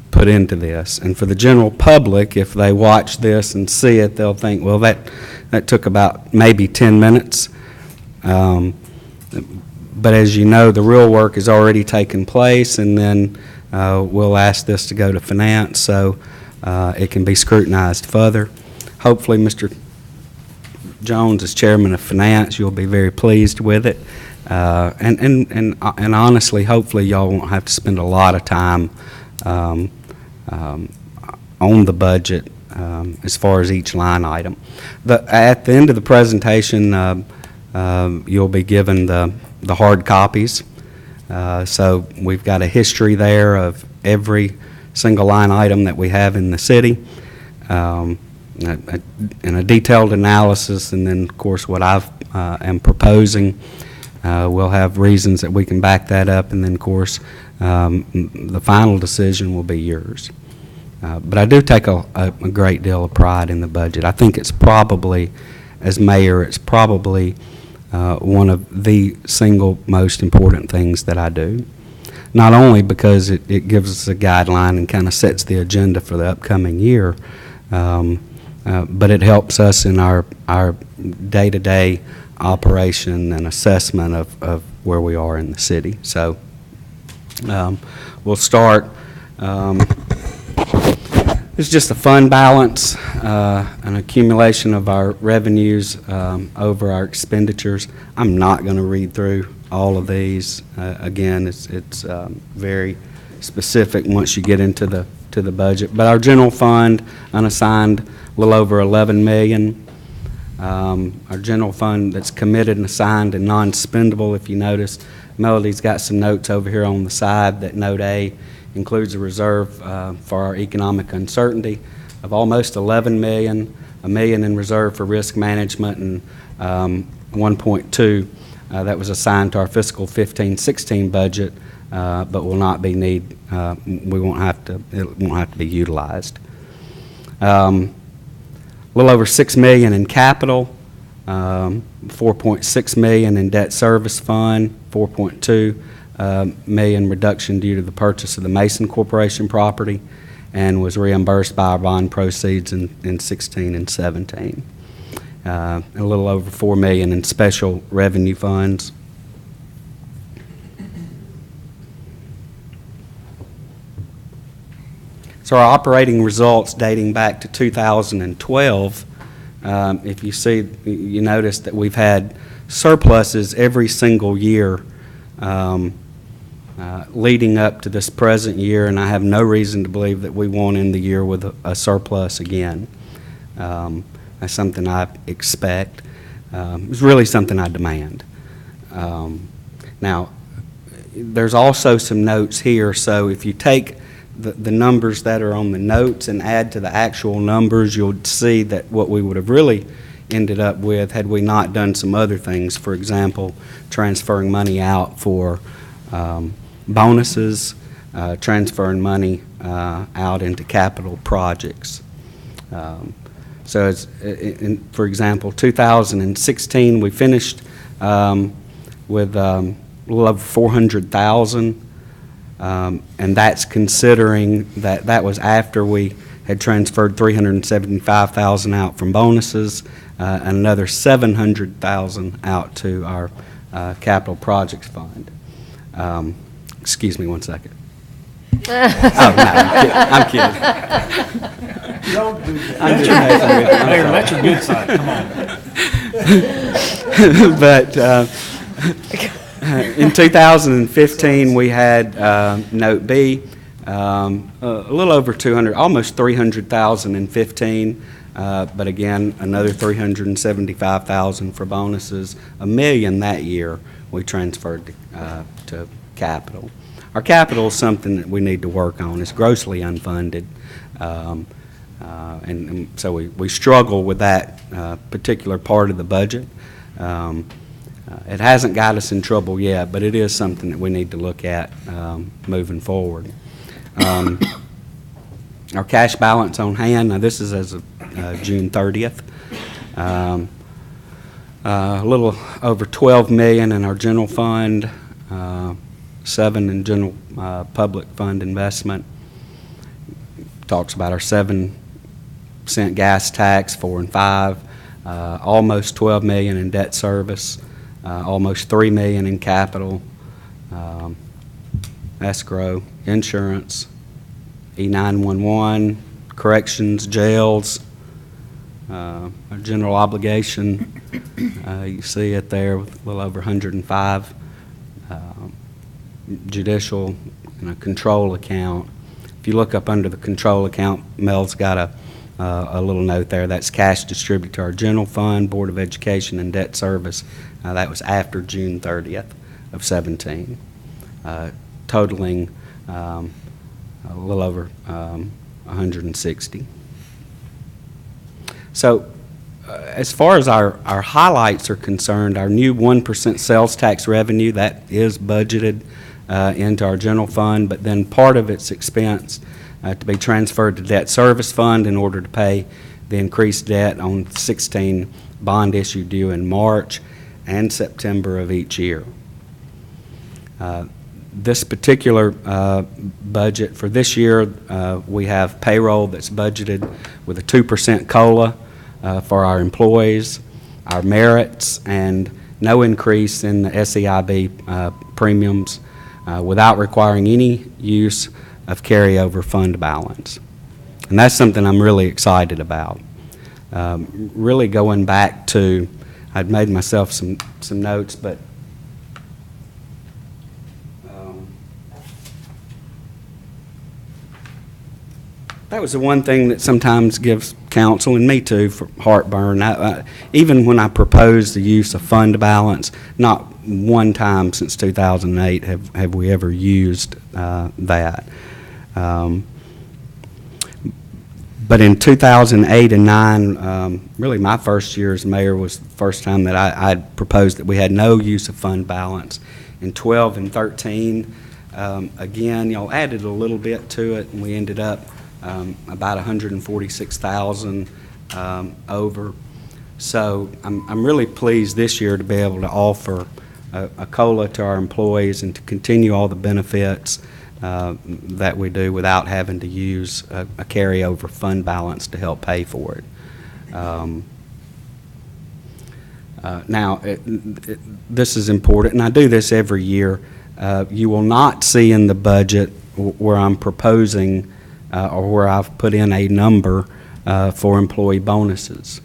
put into this. And for the general public, if they watch this and see it, they'll think, well, that took about maybe 10 minutes. But as you know, the real work has already taken place, and then we'll ask this to go to finance so it can be scrutinized further. Hopefully, Mr. Jones, as chairman of finance, you'll be very pleased with it. And honestly, hopefully y'all won't have to spend a lot of time on the budget as far as each line item. At the end of the presentation, you'll be given the hard copies. So we've got a history there of every single line item that we have in the city, and a detailed analysis, and then, of course, what I am proposing. We'll have reasons that we can back that up, and then, of course, the final decision will be yours. But I do take a great deal of pride in the budget. I think it's probably, as mayor, it's probably one of the single most important things that I do. Not only because it gives us a guideline and kind of sets the agenda for the upcoming year, but it helps us in our day-to-day operation and assessment of where we are in the city. So we'll start. It's just a fund balance, an accumulation of our revenues over our expenditures. I'm not going to read through all of these. Again, it's very specific once you get into the budget. But our general fund, unassigned, a little over $11 million. Our general fund that's committed and assigned and non-spendable, if you notice, Melody's got some notes over here on the side. That note A includes a reserve for our economic uncertainty of almost $11 million, $1 million in reserve for risk management, and 1.2 that was assigned to our fiscal 15-16 budget, but will not be we won't have to. It won't have to be utilized. A little over $6 million in capital, 4.6 million in debt service fund, 4.2 million reduction due to the purchase of the Mason Corporation property, and was reimbursed by our bond proceeds in 16 and 17. A little over $4 million in special revenue funds. So our operating results dating back to 2012, if you see, you notice that we've had surpluses every single year leading up to this present year, and I have no reason to believe that we won't end the year with a surplus again. That's something I expect. It's really something I demand. Now, there's also some notes here, so if you take the numbers that are on the notes and add to the actual numbers, you'll see that what we would have really ended up with had we not done some other things. For example, transferring money out for bonuses, transferring money out into capital projects. So, for example, 2016, we finished with a little over 400,000, and that's considering that was after we had transferred 375,000 out from bonuses, and another 700,000 out to our capital projects fund. Excuse me one second. Oh, no, I'm kidding. Don't do that. I'm just messing with you. Mayor, that's your good side, come on. But in 2015, we had Note B, a little over 200, almost 300,000 in 15, but again, another 375,000 for bonuses. $1 million that year we transferred to capital. Our capital is something that we need to work on. It's grossly unfunded. And so we struggle with that particular part of the budget. It hasn't got us in trouble yet, but it is something that we need to look at moving forward. Our cash balance on hand, now this is as of June 30th, a little over $12 million in our general fund, $7 million in general public fund investment. Talks about our 7-cent gas tax, 4 and 5, almost $12 million in debt service, almost $3 million in capital, escrow, insurance, E911, corrections, jails, our general obligation, you see it there with a little over 105, judicial control account. If you look up under the control account, Mel's got a little note there. That's cash distributed to our general fund, Board of Education, and debt service. That was after June 30th of 17, totaling a little over 160. So as far as our highlights are concerned, our new 1% sales tax revenue, that is budgeted into our general fund, but then part of its expense to be transferred to debt service fund in order to pay the increased debt on 16 bond issue due in March and September of each year. This particular budget for this year, we have payroll that's budgeted with a 2% COLA for our employees, our merits, and no increase in the SEIB premiums without requiring any use of carryover fund balance. And that's something I'm really excited about. Really going back to, I'd made myself some notes, but that was the one thing that sometimes gives council, and me too, for heartburn. Even when I proposed the use of fund balance, not one time since 2008 have we ever used that. But in 2008 and 9, really my first year as mayor was the first time that I proposed that we had no use of fund balance. In 12 and 13, again, added a little bit to it, and we ended up about 146,000 over. So I'm really pleased this year to be able to offer a COLA to our employees and to continue all the benefits that we do without having to use a carryover fund balance to help pay for it. Now, this is important, and I do this every year. You will not see in the budget where I'm proposing or where I've put in a number for employee bonuses.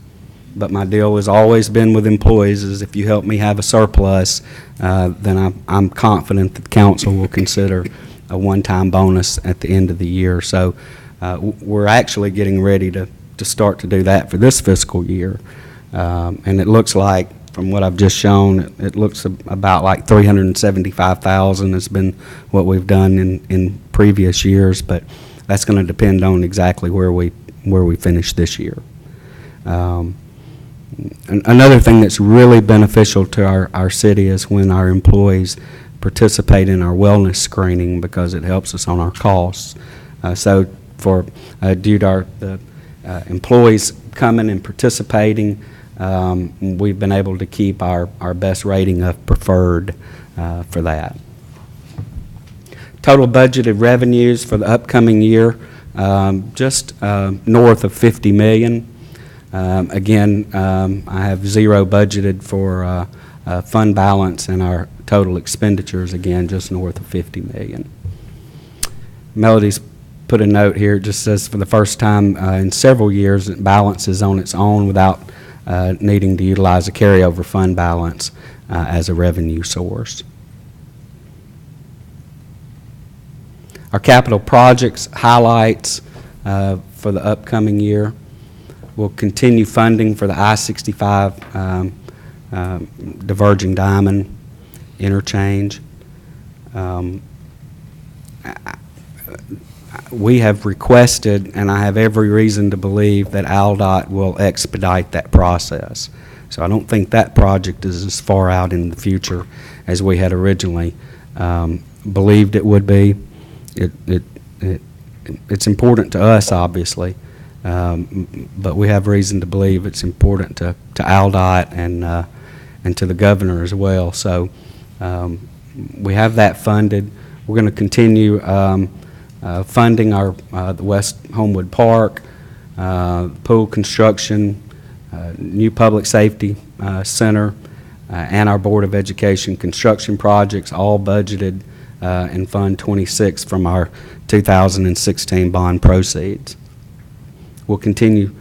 But my deal has always been with employees is if you help me have a surplus, then I'm confident that the council will consider a one-time bonus at the end of the year. So we're actually getting ready to start to do that for this fiscal year. And it looks like, from what I've just shown, it looks about like $375,000 has been what we've done in previous years, but that's going to depend on exactly where we finish this year. Another thing that's really beneficial to our city is when our employees participate in our wellness screening, because it helps us on our costs. So due to the employees coming and participating, we've been able to keep our best rating of preferred for that. Total budgeted revenues for the upcoming year, just north of $50 million. Again, I have zero budgeted for fund balance, and our total expenditures, again, just north of $50 million. Melody's put a note here, it just says for the first time in several years, it balances on its own without needing to utilize a carryover fund balance as a revenue source. Our capital projects highlights for the upcoming year. We'll continue funding for the I-65 diverging diamond interchange. We have requested, and I have every reason to believe that ALDOT will expedite that process. So I don't think that project is as far out in the future as we had originally believed it would be. It's important to us, obviously, but we have reason to believe it's important to ALDOT and to the governor as well. So we have that funded. We're going to continue funding the West Homewood Park, pool construction, new public safety center, and our Board of Education construction projects, all budgeted in Fund 26 from our 2016 bond proceeds. We'll continue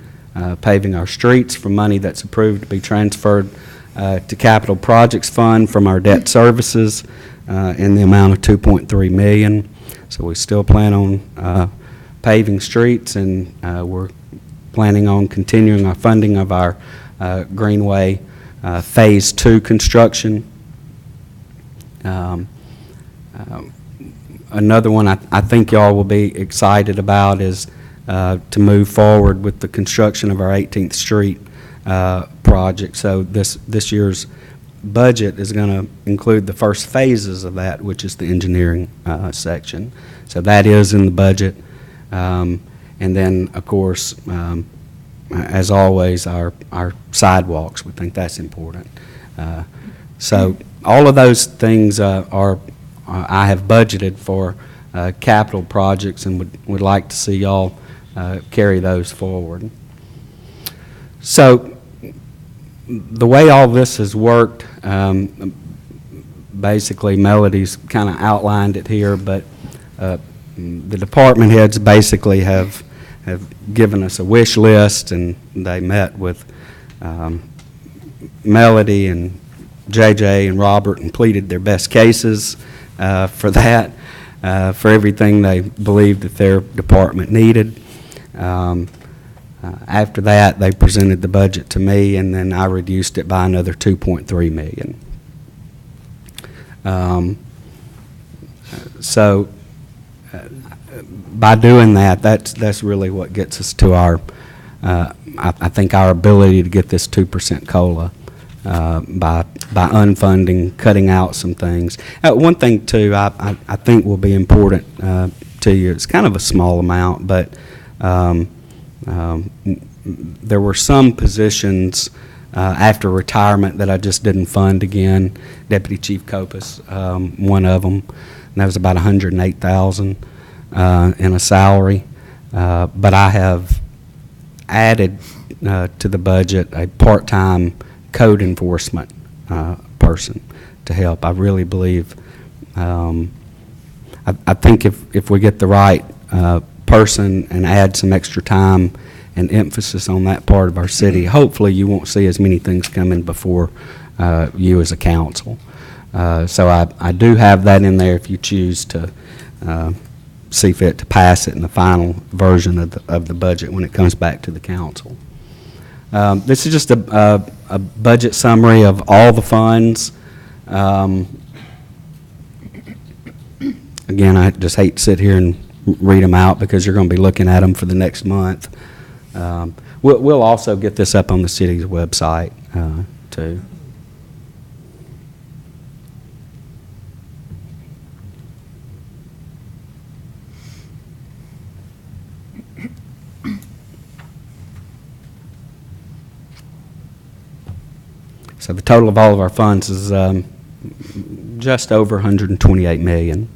paving our streets from money that's approved to be transferred to Capital Projects Fund from our debt services in the amount of $2.3 million. So we still plan on paving streets, and we're planning on continuing our funding of our Greenway Phase 2 construction. Another one I think y'all will be excited about is to move forward with the construction of our 18th Street project. So this year's budget is going to include the first phases of that, which is the engineering section. So that is in the budget. And then, of course, as always, our sidewalks. We think that's important. So all of those things I have budgeted for capital projects, and would like to see y'all carry those forward. So the way all this has worked, basically Melody's kind of outlined it here, but the department heads basically have given us a wish list, and they met with Melody and JJ and Robert and pleaded their best cases for that, for everything they believed that their department needed. After that, they presented the budget to me, and then I reduced it by another $2.3 million. So by doing that, that's really what gets us to our, I think, our ability to get this 2% COLA by unfunding, cutting out some things. One thing, too, I think will be important to you. It's kind of a small amount, but there were some positions after retirement that I just didn't fund again. Deputy Chief Copus, one of them, and that was about $108,000 in a salary. But I have added to the budget a part-time code enforcement person to help. I really believe, I think if we get the right person and add some extra time and emphasis on that part of our city, hopefully you won't see as many things coming before you as a council. So I do have that in there if you choose to see fit to pass it in the final version of the budget when it comes back to the council. This is just a budget summary of all the funds. Again, I just hate to sit here and read them out because you're going to be looking at them for the next month. We'll also get this up on the city's website too. So the total of all of our funds is just over $128 million.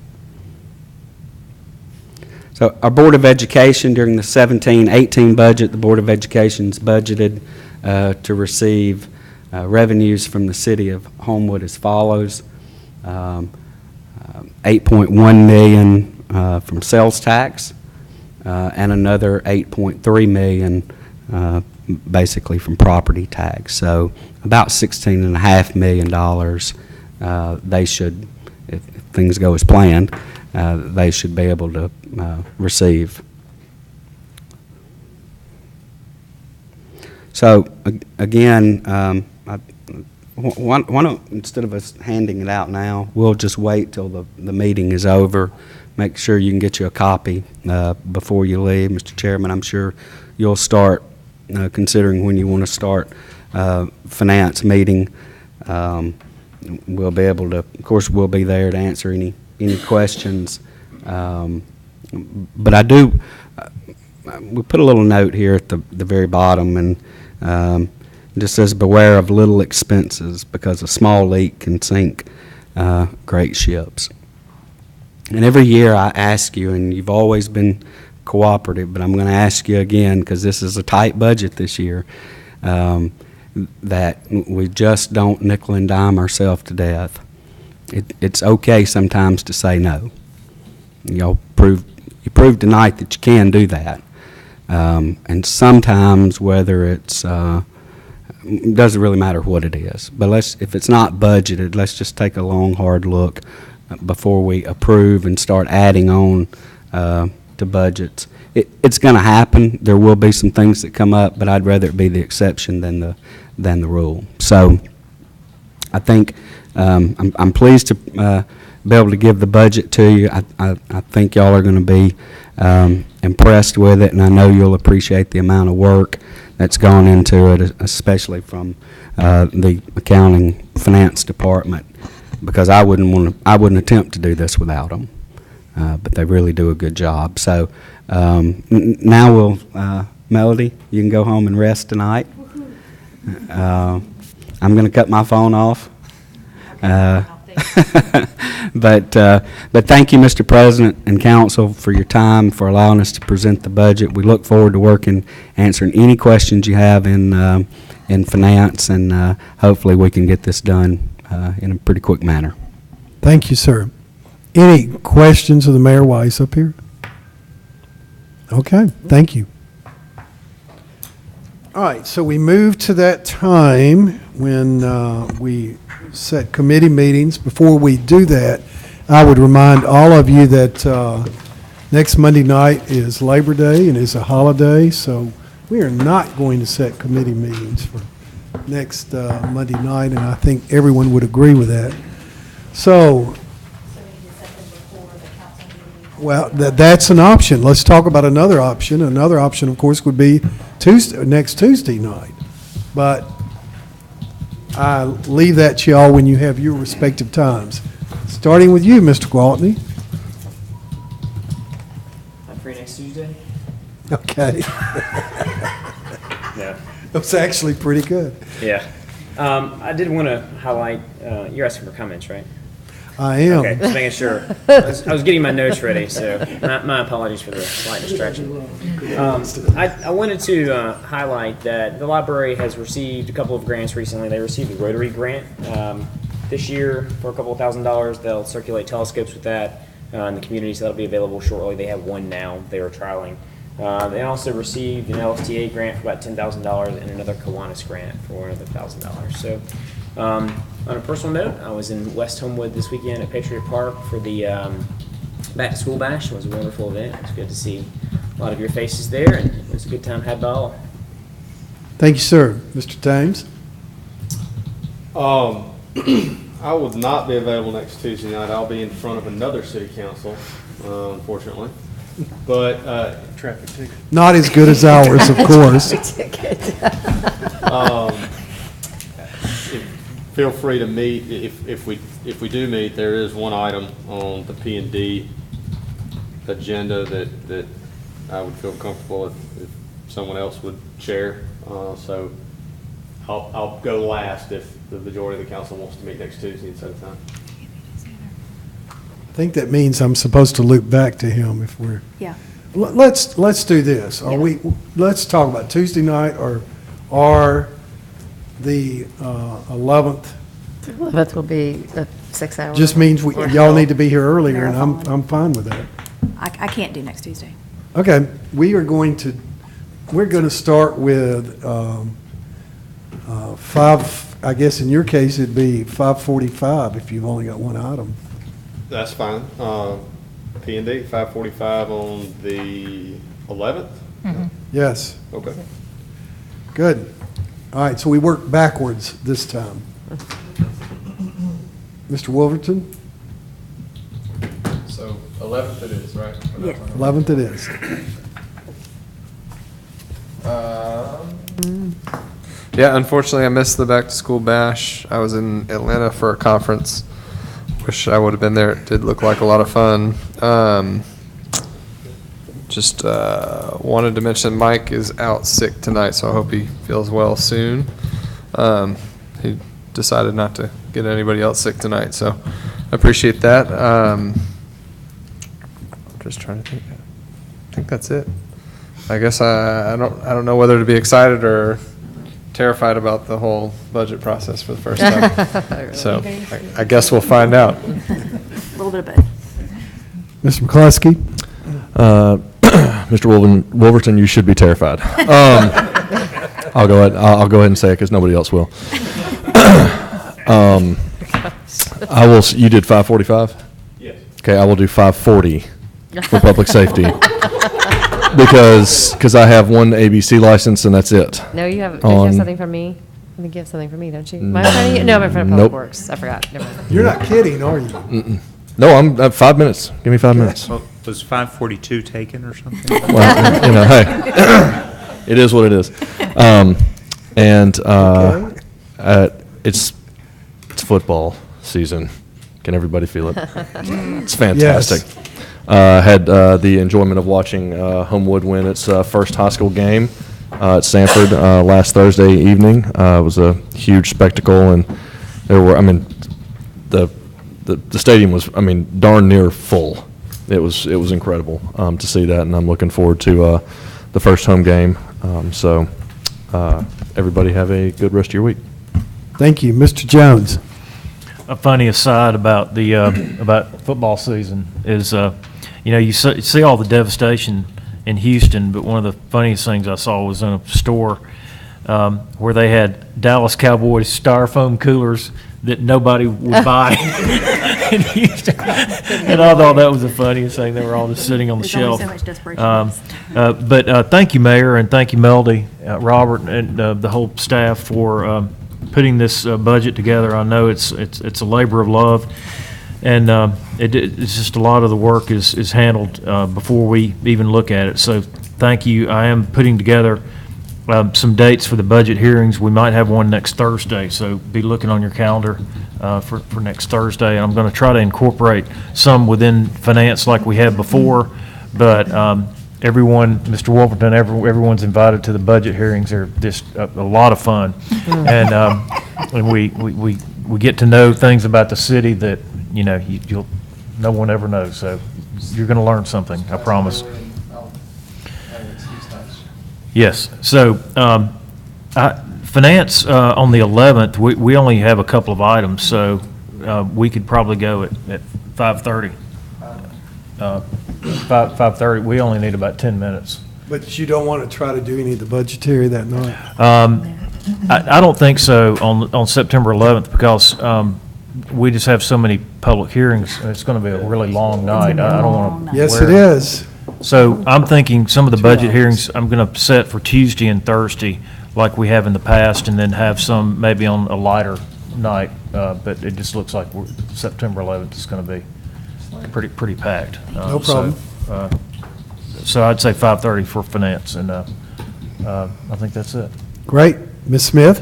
So our Board of Education, during the 17-18 budget, the Board of Education's budgeted to receive revenues from the city of Homewood as follows. $8.1 million from sales tax and another $8.3 million basically from property tax. So about $16.5 million they should, if things go as planned, they should be able to receive. So again, why don't, instead of us handing it out now, we'll just wait till the meeting is over. Make sure you can get you a copy before you leave. Mr. Chairman, I'm sure you'll start considering when you want to start finance meeting. We'll be able to, of course, we'll be there to answer any questions. But I do, we put a little note here at the very bottom, and it just says, beware of little expenses because a small leak can sink great ships. And every year I ask you, and you've always been cooperative, but I'm going to ask you again because this is a tight budget this year, that we just don't nickel and dime ourselves to death. It's okay sometimes to say no. You proved tonight that you can do that. And sometimes, whether it's it doesn't really matter what it is, but if it's not budgeted, let's just take a long, hard look before we approve and start adding on to budgets. It's going to happen. There will be some things that come up, but I'd rather it be the exception than the rule. So I think I'm pleased to be able to give the budget to you. I think y'all are going to be impressed with it, and I know you'll appreciate the amount of work that's gone into it, especially from the accounting finance department, because I wouldn't attempt to do this without them. But they really do a good job. So now we'll, Melody, you can go home and rest tonight. I'm going to cut my phone off. But thank you, Mr. President and Council, for your time, for allowing us to present the budget. We look forward to working, answering any questions you have in finance, and hopefully we can get this done in a pretty quick manner. Thank you, sir. Any questions of the mayor while he's up here? Okay, thank you. All right, so we move to that time when we set committee meetings. Before we do that, I would remind all of you that next Monday night is Labor Day and is a holiday, so we are not going to set committee meetings for next Monday night, and I think everyone would agree with that. So, well, that's an option. Let's talk about another option. Another option, of course, would be next Tuesday night. But I leave that to y'all when you have your respective times. Starting with you, Mr. Gwaltney. I'm free next Tuesday. Okay. Yeah. That's actually pretty good. Yeah. I did want to highlight, you're asking for comments, right? I am. Okay, just making sure. I was getting my notes ready, so my apologies for the slight distraction. I wanted to highlight that the library has received a couple of grants recently. They received a Rotary grant this year for a couple of $1,000s. They'll circulate telescopes with that. in the communities that'll be available shortly. They have one now they are trialing. They also received an LSTA grant for about $10,000 and another Kiwanis grant for another $1,000. So on a personal note, I was in West Homewood this weekend at Patriot Park for the Back to School Bash. It was a wonderful event. It was good to see a lot of your faces there, and it was a good time had by all. Thank you, sir. Mr. Thames? I will not be available next Tuesday night. I'll be in front of another city council, unfortunately. But traffic ticket. Not as good as ours, of course. Feel free to meet if we do meet. There is one item on the P&D agenda that I would feel comfortable if someone else would chair. So I'll go last if the majority of the council wants to meet next Tuesday instead of time. I think that means I'm supposed to loop back to him if we're. Yeah. Let's do this. Let's talk about Tuesday night or the 11th. 11th will be 6 hours. Just means y'all need to be here earlier, and I'm fine with that. I can't do next Tuesday. Okay, we're going to start with 5. I guess in your case it'd be 5:45 if you've only got one item. That's fine. P&D 5:45 on the 11th. Yes. Okay. Good. All right, so we work backwards this time. Mr. Wolverton? So 11th it is, right? Yeah. 11th it is. Yeah, unfortunately I missed the back to school bash. I was in Atlanta for a conference. Wish I would have been there. It did look like a lot of fun. Just wanted to mention Mike is out sick tonight, so I hope he feels well soon. He decided not to get anybody else sick tonight, so I appreciate that. I'm just trying to think. I think that's it. I guess I don't know whether to be excited or terrified about the whole budget process for the first time. So I guess we'll find out. A little bit of both. Mr. McCluskey? Mr. Wolverton, you should be terrified. I'll go ahead and say it because nobody else will. I will. You did 5:45? Yes. Okay, I will do 5:40 for public safety because I have one ABC license and that's it. No, you have. Don't you have something from me? I think you have something from me, don't you? Am I in front of you? No, I'm in front of Public Works. I forgot. Never mind. You're not kidding, are you? Mm-mm. No, I'm 5 minutes. Give me 5 minutes. Well, was 5:42 taken or something? Well, hey, it is what it is. It's football season. Can everybody feel it? It's fantastic. Yes. Had the enjoyment of watching Homewood win its first high school game at Sanford last Thursday evening. It was a huge spectacle, and there were, the stadium was, darn near full. It was incredible to see that, and I'm looking forward to the first home game. So everybody have a good rest of your week. Thank you. Mr. Jones? A funny aside about the about football season is, you see all the devastation in Houston, but one of the funniest things I saw was in a store where they had Dallas Cowboys styrofoam coolers that nobody would buy in Houston. And I thought that was the funniest thing. They were all just sitting on the There's shelf. only so much desperation. But thank you, Mayor, and thank you, Melody, Robert, and the whole staff for putting this budget together. I know it's a labor of love, and it's just a lot of the work is handled before we even look at it. So thank you. I am putting together some dates for the budget hearings. We might have one next Thursday, so be looking on your calendar for next Thursday. And I'm going to try to incorporate some within finance like we had before, but everyone, Mr. Wolverton, everyone's invited to the budget hearings. They're just a lot of fun, and we get to know things about the city that no one ever knows. So you're going to learn something, I promise. Yes. So finance on the 11th, we only have a couple of items, so we could probably go at 5:30. 5:30, we only need about 10 minutes. But you don't want to try to do any of the budgetary that night? I don't think so on September 11th, because we just have so many public hearings. It's going to be a really long night. I don't want to. Yes, it is. So I'm thinking some of the budget hearings, I'm going to set for Tuesday and Thursday, like we have in the past, and then have some maybe on a lighter night. But it just looks like September 11th is going to be pretty packed. No problem. So I'd say 5:30 for finance, and I think that's it. Great. Ms. Smith?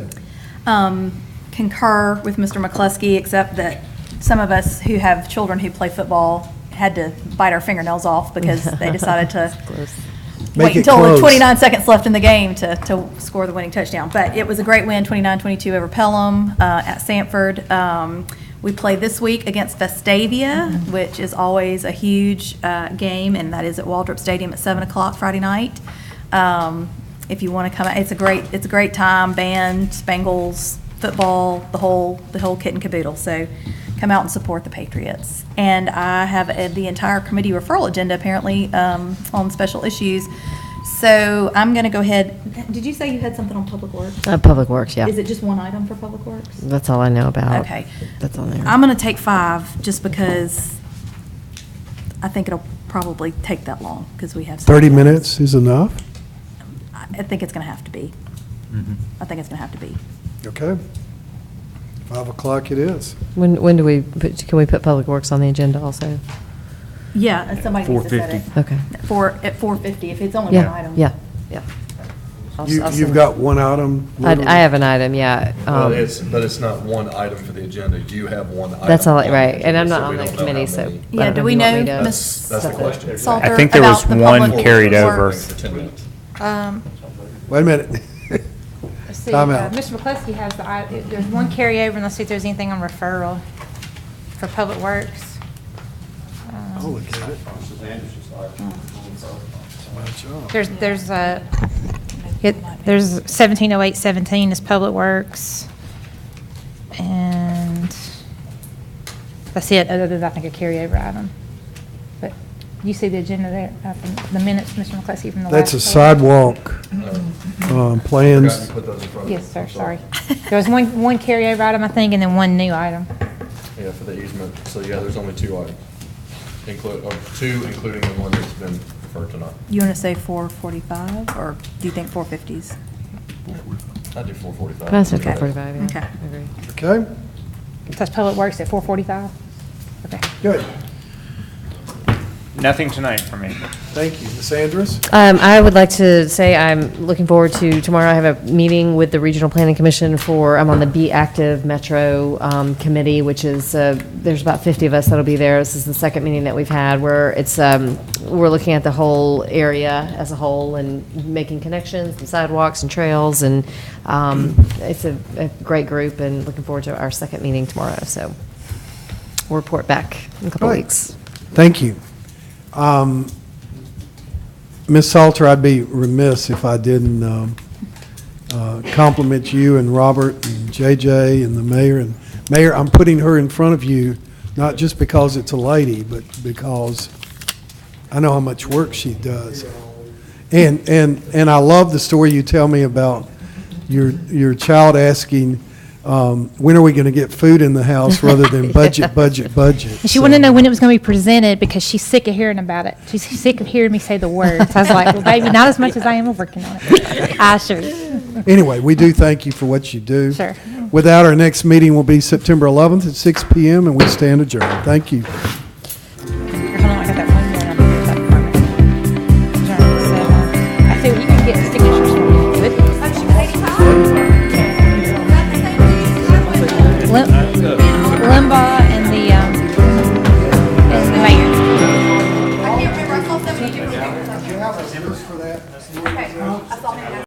Concur with Mr. McCluskey, except that some of us who have children who play football had to bite our fingernails off because they decided to wait until the 29 seconds left in the game to score the winning touchdown. But it was a great win, 29-22 over Pelham at Sanford. We play this week against Vestavia, which is always a huge game, and that is at Waldrop Stadium at 7 o'clock Friday night. If you want to come out, it's a great time. Band, Spangles, football, the whole kit and caboodle. So come out and support the Patriots. And I have the entire committee referral agenda apparently on special issues. So I'm going to go ahead. Did you say you had something on Public Works? Public Works, yeah. Is it just one item for Public Works? That's all I know about. Okay. That's all I know. I'm going to take 5 just because I think it'll probably take that long because we have 30 minutes is enough? I think it's going to have to be. I think it's going to have to be. Okay. 5 o'clock it is. When do can we put Public Works on the agenda also? Yeah, and somebody needs to set it. 4:50. Okay. At 4:50, if it's only one item. Yeah. You've got one item? I have an item, yeah. But it's not one item for the agenda. Do you have one item? That's all, on the right, and I'm agenda, not so on we the don't know committee, how so. many? Yeah, do we know, Ms. That's the question. Salter, I think there was about the one Public carried over. Works? For 10 minutes. Wait a minute. Let's see, Time out. Mr. McCluskey has there's one carryover, and let's see if there's anything on referral for Public Works. I'll look at it. There's 170817 is Public Works, and that's it, other than I think a carryover item. But you see the agenda there, from the minutes, Mr. McCluskey, from the last. That's a sidewalk plans. Yes, sir, sorry. There was one carryover item, I think, and then one new item. Yeah, for the easement. So yeah, there's only 2 items. Two, including the one that's been referred tonight. You want to say 4:45, or do you think 4:50s? I do 4:45. That's okay. 4:45, yeah. Okay. I agree. Okay, So that's Public Works at 4:45? Okay. good. Nothing tonight for me. Thank you. Ms. Andrus? I would like to say I'm looking forward to tomorrow. I have a meeting with the Regional Planning Commission I'm on the Be Active Metro Committee, which is, there's about 50 of us that'll be there. This is the second meeting that we've had where it's, we're looking at the whole area as a whole and making connections and sidewalks and trails. And it's a great group and looking forward to our second meeting tomorrow. So we'll report back in a couple of weeks. Thank you. Ms. Salter, I'd be remiss if I didn't compliment you and Robert and JJ and the mayor. And Mayor, I'm putting her in front of you, not just because it's a lady, but because I know how much work she does. And I love the story you tell me about your child asking, when are we going to get food in the house rather than budget. And she wanted to know when it was going to be presented because she's sick of hearing about it. She's sick of hearing me say the words. I was like, well, baby, not as much as I am working on it. I assure you. Anyway, we do thank you for what you do. Sure. With that, our next meeting will be September 11th at 6 p.m., and we stand adjourned. Thank you.